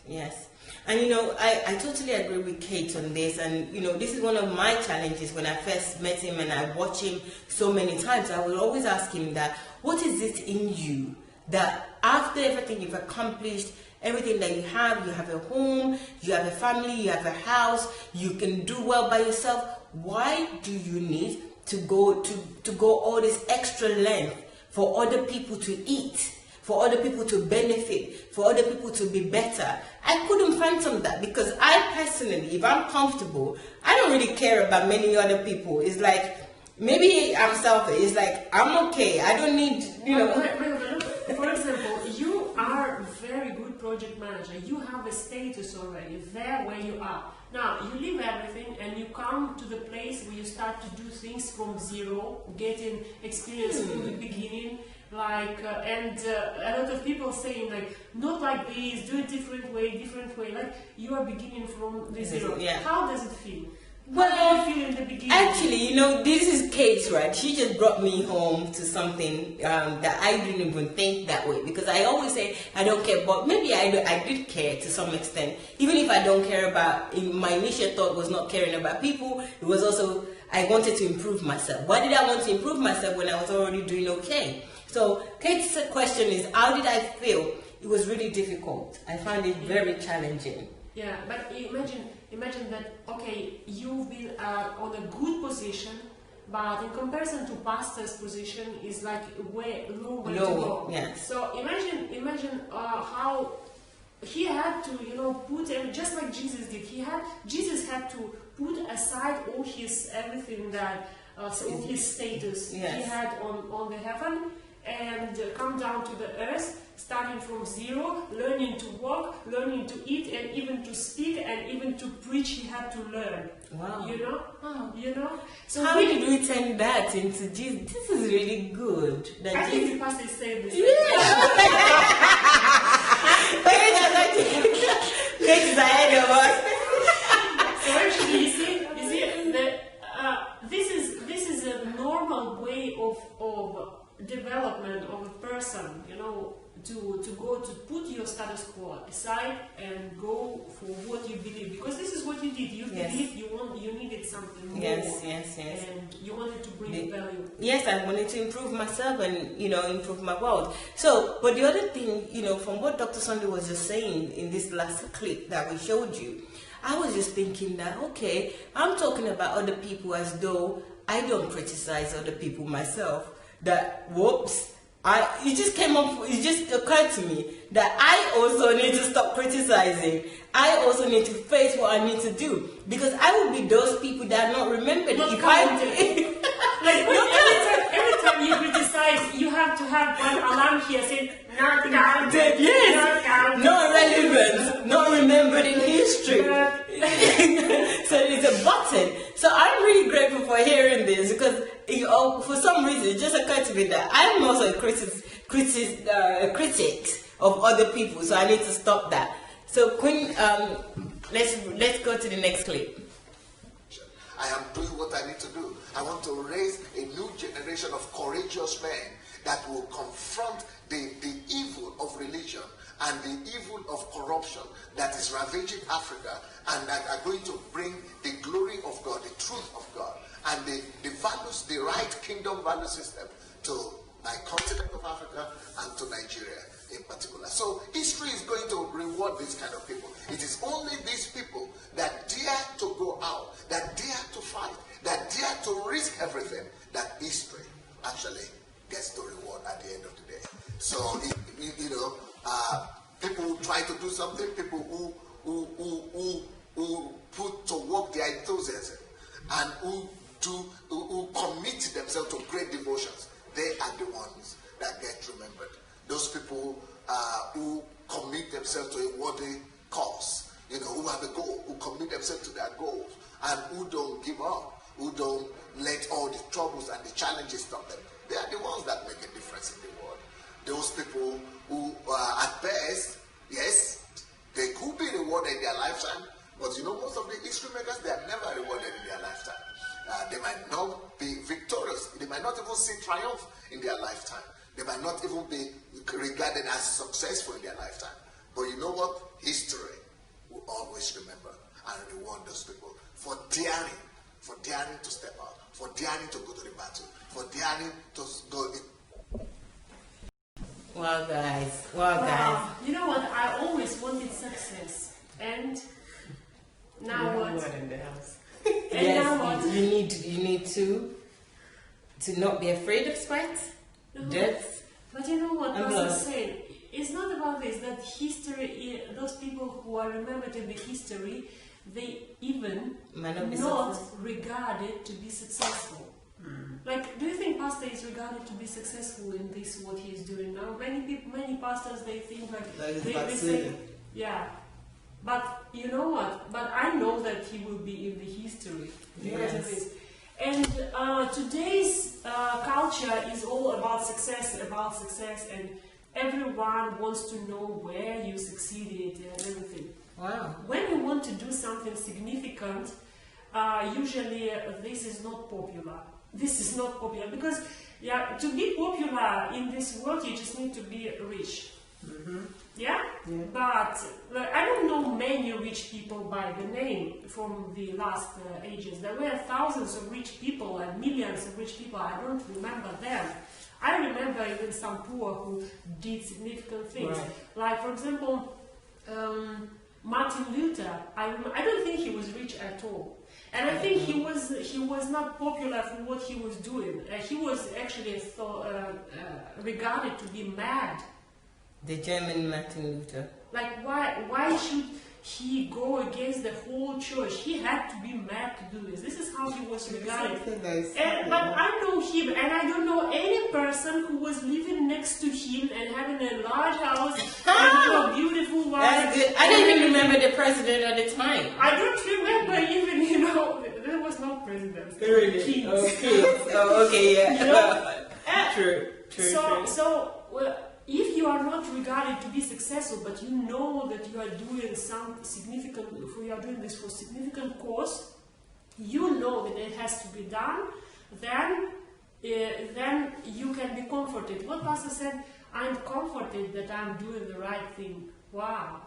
Yes. And I totally agree with Kate on this. And this is one of my challenges. When I first met him and I watch him so many times, I will always ask him that, what is it in you that after everything you've accomplished, everything that you have a home, you have a family, you have a house, you can do well by yourself, why do you need to go all this extra length for other people to eat, for other people to benefit, for other people to be better. I couldn't fathom that, because I personally, if I'm comfortable, I don't really care about many other people. It's like, maybe I'm selfish. It's like, I'm okay. I don't need, you know. For example, you are a very good project manager. You have a status already there where you are. Now, you leave everything and you come to the place where you start to do things from zero, getting experience from the beginning. Like, and a lot of people saying, like, not like this, do it different way, like you are beginning from the zero. Yeah. How does it feel? Well, How do you feel in the beginning? actually, you know, this is Kate, right? She just brought me home to something that I didn't even think that way, because I always say I don't care, but maybe I did care to some extent. Even if I don't care about, my initial thought was not caring about people, it was also, I wanted to improve myself. Why did I want to improve myself when I was already doing okay? So Kate's question is, how did I feel? It was really difficult. I found it very challenging. Yeah, but imagine that, okay, you've been on a good position, but in comparison to pastor's position is like way low way to go. Yes. So imagine how he had to, you know, put, just like Jesus did. Jesus had to put aside all his everything that all his status he had on the heaven, and come down to the earth, starting from zero, learning to walk, learning to eat, and even to speak, and even to preach. He had to learn. Wow. You know. Wow. You know. So how did we turn that into Jesus? This is really good. That I think the pastor is saying this. Next ahead of us. So actually, you see, this is a normal way of development of a person. You know, to go to put your status quo aside and go for what you believe, because this is what you did. You believed you needed something more. Yes. And you wanted to bring value. Yes, I wanted to improve myself and, you know, improve my world. So, but the other thing, you know, from what Dr. Sunday was just saying in this last clip that we showed you, I was just thinking that, okay, I'm talking about other people as though I don't criticize other people myself. That, whoops, it just occurred to me that I also need to stop criticizing. I also need to face what I need to do, because I will be those people that are not remembered. Not if I like every time you criticize, you have to have one alarm here saying not counted. Yes, not counted. not relevant, not remembered in history. So it's a button. So I'm really grateful for hearing this, because for some reason it just occurred to me that I'm also a critic of other people, so I need to stop that. So Queen, let's go to the next clip. I am doing what I need to do. I want to raise a new generation of courageous men that will confront the evil of religion and the evil of corruption that is ravaging Africa, and that are going to bring the glory of God, the truth of God, and the values, the right kingdom value system to my continent of Africa and to Nigeria in particular. So history is going to reward these kind of people. It is only these people that dare to go out, that dare to fight, that dare to risk everything, that history actually gets to reward at the end of the day. So, you know, people who try to do something, people who put to work their enthusiasm, and who commit themselves to great devotions, they are the ones that get remembered. Those people who commit themselves to a worthy cause, you know, who have a goal, who commit themselves to their goals, and who don't give up, who don't let all the troubles and the challenges stop them. They are the ones that make a difference in the world. Those people who, at best, yes, they could be rewarded in their lifetime, but you know, most of the history makers, they are never rewarded in their lifetime. They might not be victorious. They might not even see triumph in their lifetime. They might not even be regarded as successful in their lifetime. But you know what? History will always remember and reward those people for daring to step out, for daring to go to the battle, for daring to go in. Wow, guys. You know what? I always wanted success, and now what? In the house. And Yes, now what? you need to not be afraid of spite. deaths. But you know what And Pastor said? It's not about this, that history, those people who are remembered in the history, they even Might not be not successful. regarded to be successful. Like, do you think pastor is regarded to be successful in this, what he is doing now? Many people, many pastors, they think like, they say, yeah. But you know what? But I know that he will be in the history because of this. And today's culture is all about success, and everyone wants to know where you succeeded and everything. Wow. When you want to do something significant, usually this is not popular. This is not popular because, yeah, to be popular in this world, you just need to be rich. Yeah? But I don't know many rich people by the name from the last ages. There were thousands of rich people and millions of rich people. I don't remember them. I remember even some poor who did significant things. Like, for example, Martin Luther. I don't think he was rich at all. And I think he was not popular for what he was doing. He was actually regarded to be mad. The German Martin Luther. Like, why should he go against the whole church? He had to be mad to do this. This is how he was regarded. But I know him, and I don't know any person who was living next to him and having a large house and a beautiful wife. That's good. I don't even remember the president at the time. I don't remember even, there was no president. Really? Kings. Okay. Oh, okay, yeah. True. So, well, if you are not regarded to be successful, but you know that you are doing some significant, you are doing this for significant cause, you know that it has to be done, then you can be comforted. What Pastor said, I'm comforted that I'm doing the right thing. Wow.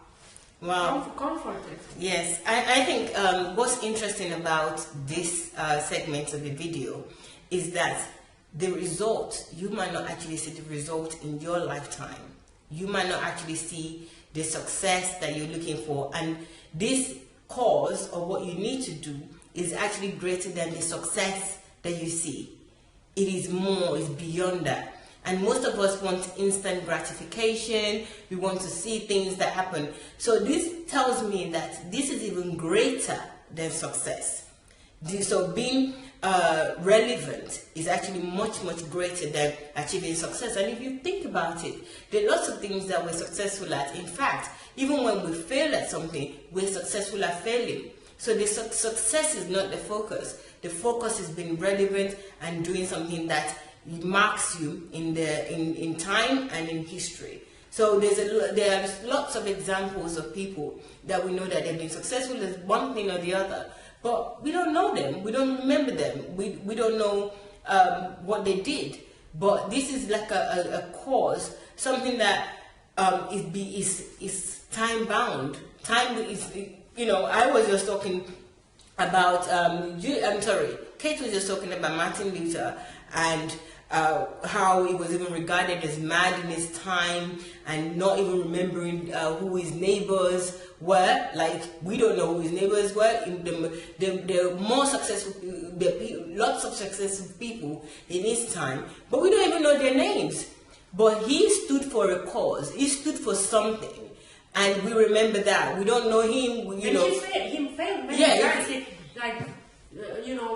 Comforted. Yes, I think what's interesting about this segment of the video is that the result, you might not actually see the result in your lifetime. You might not actually see the success that you're looking for. And this cause, or what you need to do, is actually greater than the success that you see. It is more, it's beyond that. And most of us want instant gratification. We want to see things that happen. So this tells me that this is even greater than success. So being relevant is actually much greater than achieving success. And if you think about it, there are lots of things that we're successful at. In fact, even when we fail at something, we're successful at failing. So the success is not the focus. The focus is being relevant and doing something that marks you in time and in history. So there are lots of examples of people that we know that they've been successful as one thing or the other. But we don't know them. We don't remember them. We don't know what they did. But this is like a cause, something that is time bound. Time is, I was just talking about, Kate was just talking about Martin Luther and how he was even regarded as mad in his time and not even remembering who his neighbors were. Like, we don't know who his neighbors were. The more successful, lots of successful people in his time, but we don't even know their names. But he stood for a cause. He stood for something, and we remember that. We don't know him. He failed.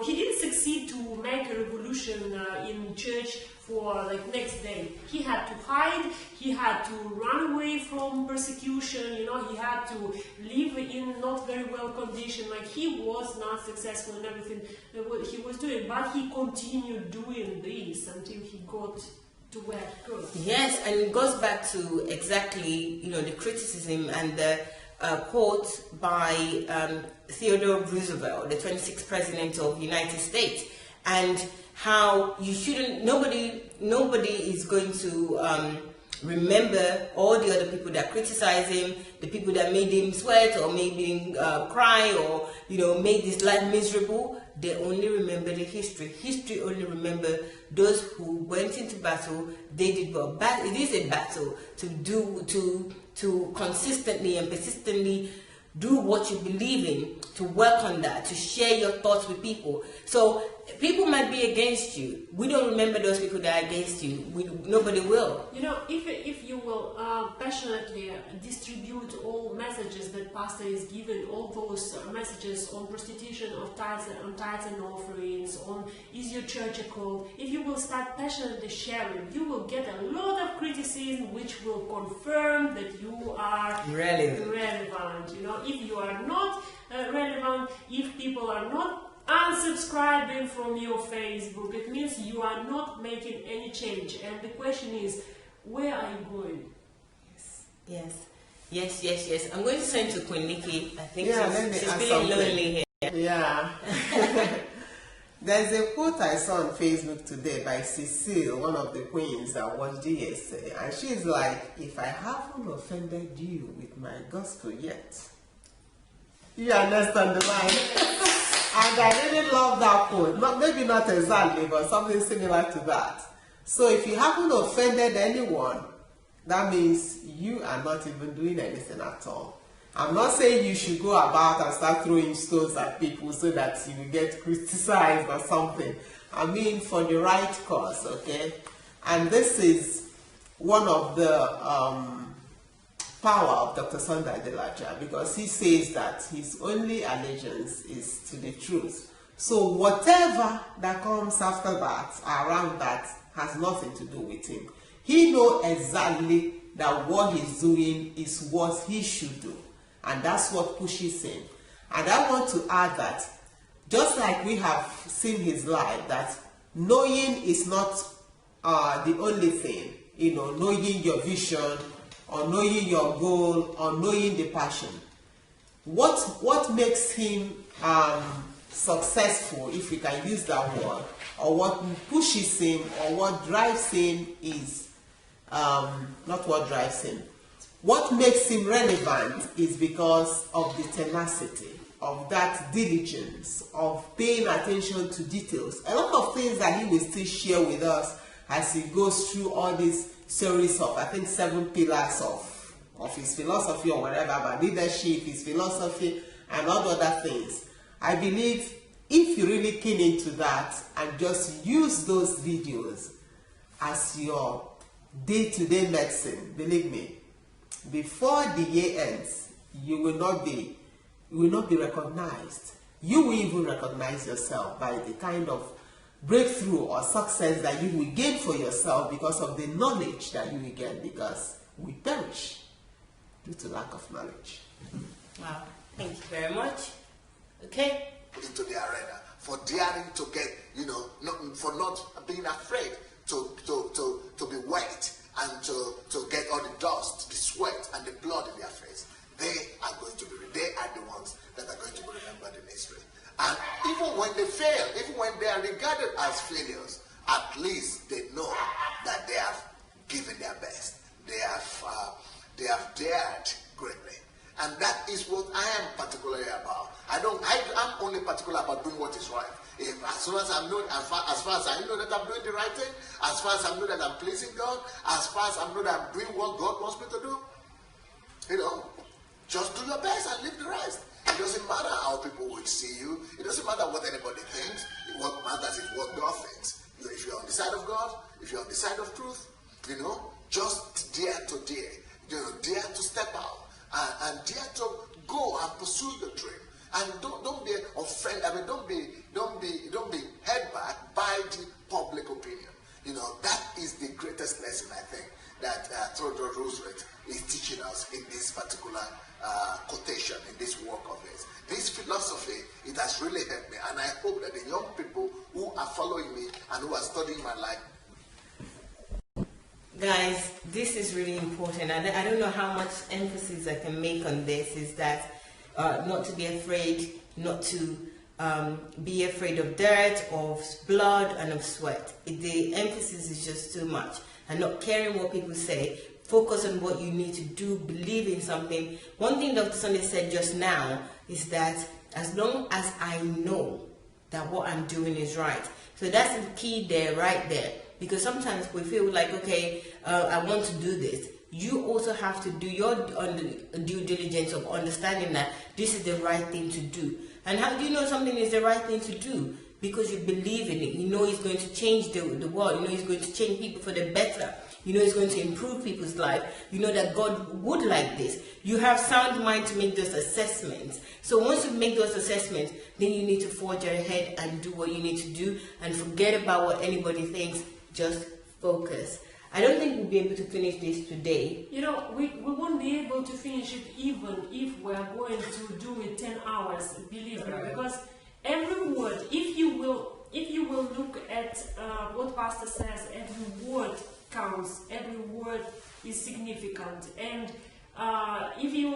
He didn't succeed to make a revolution in church for next day. He had to hide. He had to run away from persecution. He had to live in not very well condition. He was not successful in everything that he was doing, but he continued doing this until he got to where he goes. Yes, and it goes back to exactly the criticism and the quote by Theodore Roosevelt, the 26th president of the United States, and how you shouldn't. Nobody is going to remember all the other people that criticize him, the people that made him sweat or made him cry or made his life miserable. They only remember the history. History only remember those who went into battle. They did well. It is a battle to consistently and persistently do what you believe in, to work on that, to share your thoughts with people. So people might be against you. We don't remember those people that are against you. Nobody will. You know, if you will passionately distribute all messages that pastor is given, all those messages on prostitution of tithes and offerings, on is your church a cult, if you will start passionately sharing, you will get a lot of criticism which will confirm that you are relevant. You know, if you are not relevant, if people are not unsubscribing from your Facebook, it means you are not making any change. And the question is, where are you going? Yes. I'm going to send to Queen Nikki. I think she's feeling something. lonely here. Yeah. There's a quote I saw on Facebook today by Cecile, one of the queens that watched Dsa'S, and she's like, if I haven't offended you with my gospel yet. You understand the line? And I really love that quote. Maybe not exactly, but something similar to that. So if you haven't offended anyone, that means you are not even doing anything at all. I'm not saying you should go about and start throwing stones at people so that you will get criticized or something. I mean, for the right cause, okay? And this is one of the power of Dr. Sunday Adelaja, because he says that his only allegiance is to the truth. So whatever that comes after that, around that, has nothing to do with him. He knows exactly that what he's doing is what he should do. And that's what pushes him. And I want to add that, just like we have seen his life, that knowing is not the only thing. You know, knowing your vision, or knowing your goal, or knowing the passion. What makes him successful, if we can use that word, or what pushes him, or what drives him is, not what drives him. What makes him relevant is because of the tenacity, of that diligence, of paying attention to details. A lot of things that he will still share with us as he goes through all these series of, I think, 7 pillars of his philosophy or whatever, about leadership, his philosophy, and all other things. I believe if you really keen into that and just use those videos as your day-to-day medicine, believe me, before the year ends, you will not be recognized. You will even recognize yourself by the kind of breakthrough or success that you will gain for yourself because of the knowledge that you will get, because we perish due to lack of knowledge. Wow, thank you very much. Okay. Into the arena for daring to get, for not being afraid to be wet and to get all the dust, the sweat, and the blood in their face. They are the ones that are going to be remembered in history. And even when they fail, even when they are regarded as failures, at least they know that they have given their best. They have dared greatly. And that is what I am particularly about. I'm only particular about doing what is right. As far as I know that I'm doing the right thing, as far as I know that I'm pleasing God, as far as I know that I'm doing what God wants me to do, just do your best and leave the rest. It doesn't matter how people will see you. It doesn't matter what anybody thinks. What matters is what God thinks. If you're on the side of God, if you're on the side of truth, just dare to dare. Dare to step out and dare to go and pursue your dream. And don't be offended. I mean, don't be held back by the public opinion. That is the greatest lesson, I think, that Theodore Roosevelt is teaching us in this particular quotation, in this work of his. This philosophy, it has really helped me, and I hope that the young people who are following me and who are studying my life. Guys, this is really important. I don't know how much emphasis I can make on this, is that not to be afraid, not to be afraid of dirt, of blood, and of sweat. The emphasis is just too much. And not caring what people say. Focus on what you need to do, believe in something. One thing Dr. Sunday said just now is that as long as I know that what I'm doing is right. So that's the key there, right there. Because sometimes we feel like, okay, I want to do this. you also have to do your due diligence of understanding that this is the right thing to do. And how do you know something is the right thing to do? Because you believe in it. You know it's going to change the world. You know it's going to change people for the better. You know it's going to improve people's life. You know that God would like this. You have sound mind to make those assessments. So once you make those assessments, then you need to forge ahead and do what you need to do and forget about what anybody thinks. Just focus. I don't think we'll be able to finish this today. You know, we won't be able to finish it even if we're going to do it 10 hours, believe me, because every word, if you will look at what Pastor says, every word counts, every word is significant. And if you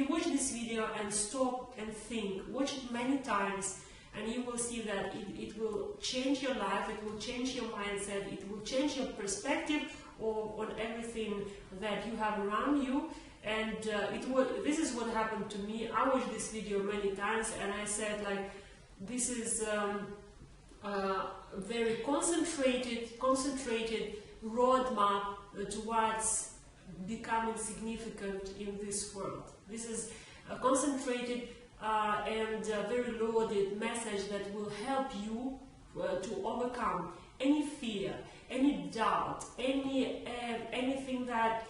watch this video and stop and think, watch it many times, and you will see that it will change your life, it will change your mindset, it will change your perspective on everything that you have around you. And this is what happened to me. I watched this video many times and I said, like, this is a very concentrated roadmap towards becoming significant in this world. This is a concentrated and very loaded message that will help you to overcome any fear, any doubt, anything that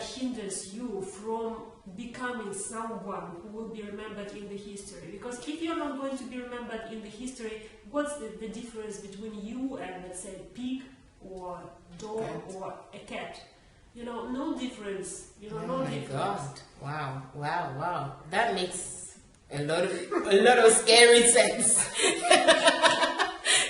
hinders you from becoming someone who will be remembered in the history. Because if you're not going to be remembered in the history, what's the difference between you and, let's say, a pig or dog or a cat? You know, no difference. You know, no difference. God. Wow. That makes a lot of scary sense.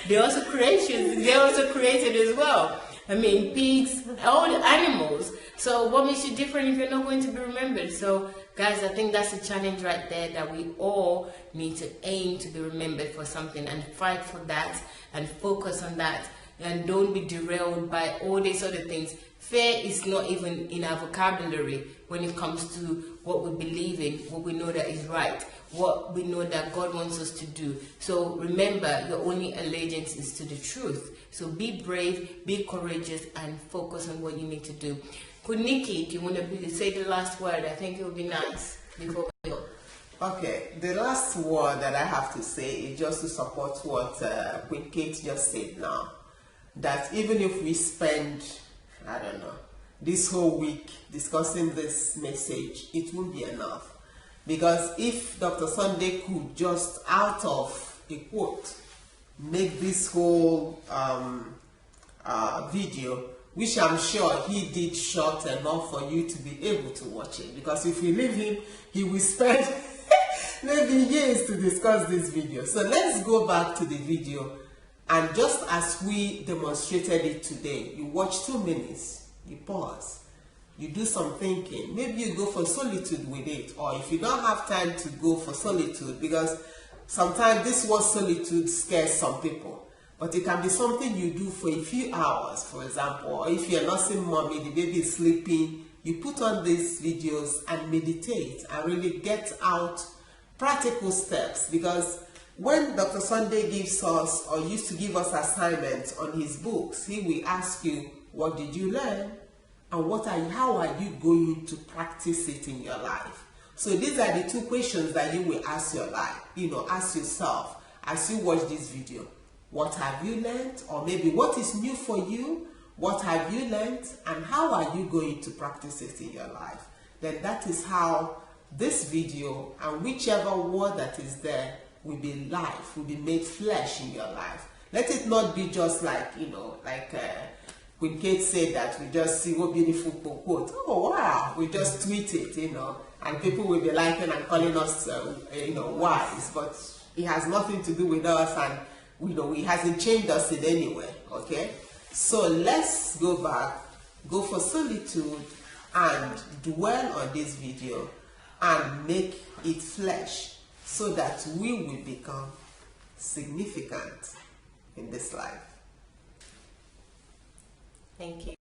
They're also creations. They're also created as well. I mean, pigs, all the animals. So what makes you different if you're not going to be remembered? So, guys, I think that's a challenge right there, that we all need to aim to be remembered for something and fight for that and focus on that. And don't be derailed by all these other things. Fear is not even in our vocabulary when it comes to what we believe in, what we know that is right, what we know that God wants us to do. So remember, your only allegiance is to the truth. So be brave, be courageous, and focus on what you need to do. Could Nikki, do you want to say the last word? I think it would be nice before we go. Okay, the last word that I have to say is just to support what Queen Kate just said now. That even if we spend, I don't know, this whole week discussing this message, it won't be enough. Because if Dr. Sunday could just out of a quote make this whole video, which I'm sure he did short enough for you to be able to watch it. Because if you leave him, he will spend maybe years to discuss this video. So let's go back to the video. And just as we demonstrated it today, you watch 2 minutes, you pause, you do some thinking. Maybe you go for solitude with it, or if you don't have time to go for solitude, because sometimes this word solitude scares some people, but it can be something you do for a few hours, for example, or if you're nursing mommy, the baby is sleeping, you put on these videos and meditate and really get out practical steps. Because when Dr. Sunday gives us, or used to give us assignments on his books, he will ask you, what did you learn? And how are you going to practice it in your life? So these are the 2 questions that you will ask your life, ask yourself as you watch this video. What have you learned? Or maybe what is new for you? What have you learned? And how are you going to practice it in your life? Then that is how this video and whichever word that is there will be life, will be made flesh in your life. Let it not be just like, when Kate said that we just see what beautiful quote. Oh, wow, we just tweet it, and people will be liking and calling us, wise. But it has nothing to do with us, and, it hasn't changed us in any way, okay? So let's go back, go for solitude, and dwell on this video, and make it flesh, so that we will become significant in this life. Thank you.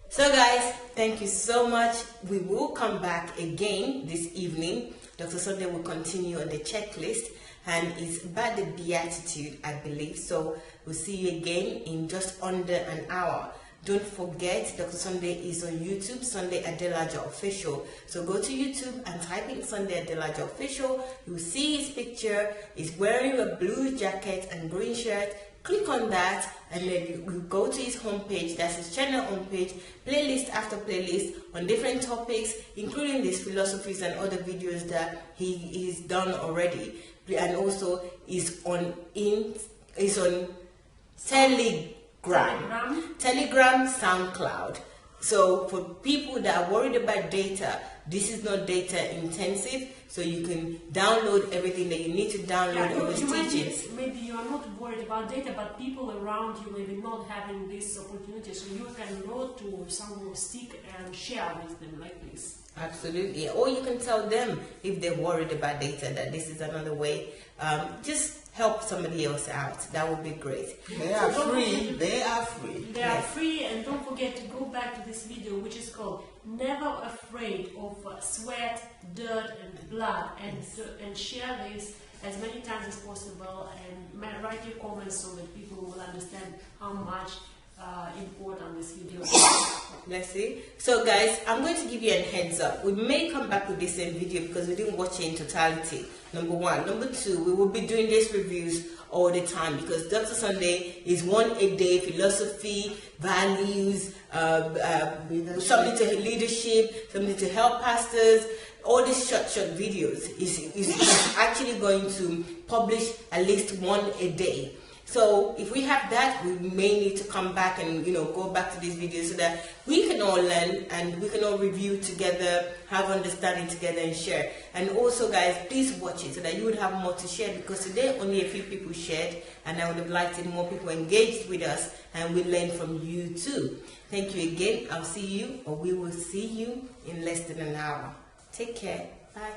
So guys, thank you so much. We will come back again this evening. Dr. Sunday will continue on the checklist, and it's about the Beatitude, I believe. So we'll see you again in just under an hour. Don't forget, Dr. Sunday is on YouTube, Sunday Adelaja Official. So go to YouTube and type in Sunday Adelaja Official. You'll see his picture. He's wearing a blue jacket and green shirt. Click on that and then you go to his homepage. That's his channel homepage, playlist after playlist on different topics, including these philosophies and other videos that he's done already. And also is on Telegram, SoundCloud. So for people that are worried about data, this is not data intensive, so you can download everything that you need to download of his teachings. Maybe you are not worried about data, but people around you maybe not having this opportunity, so you can go to some stick and share with them like this. Absolutely. Or you can tell them if they're worried about data that this is another way. Just help somebody else out. That would be great. They are free. They are free. They are free, and don't forget to go back to this video, which is called "Never Afraid of Sweat, Dirt, and Blood," and share this as many times as possible, and write your comments so that people will understand how much important this video is. Let's see. So guys, I'm going to give you a heads up. We may come back with the same video because we didn't watch it in totality. Number one. Number two, we will be doing these reviews all the time because Dr. Sunday is one a day philosophy, values, something to leadership, something to help pastors. All these short videos is actually going to publish at least one a day. So if we have that, we may need to come back and go back to these videos so that we can all learn and we can all review together, have understanding together and share. And also guys, please watch it so that you would have more to share, because today only a few people shared, and I would have liked it more people engaged with us and we learn from you too. Thank you again. I'll see you, or we will see you in less than an hour. Take care. Bye.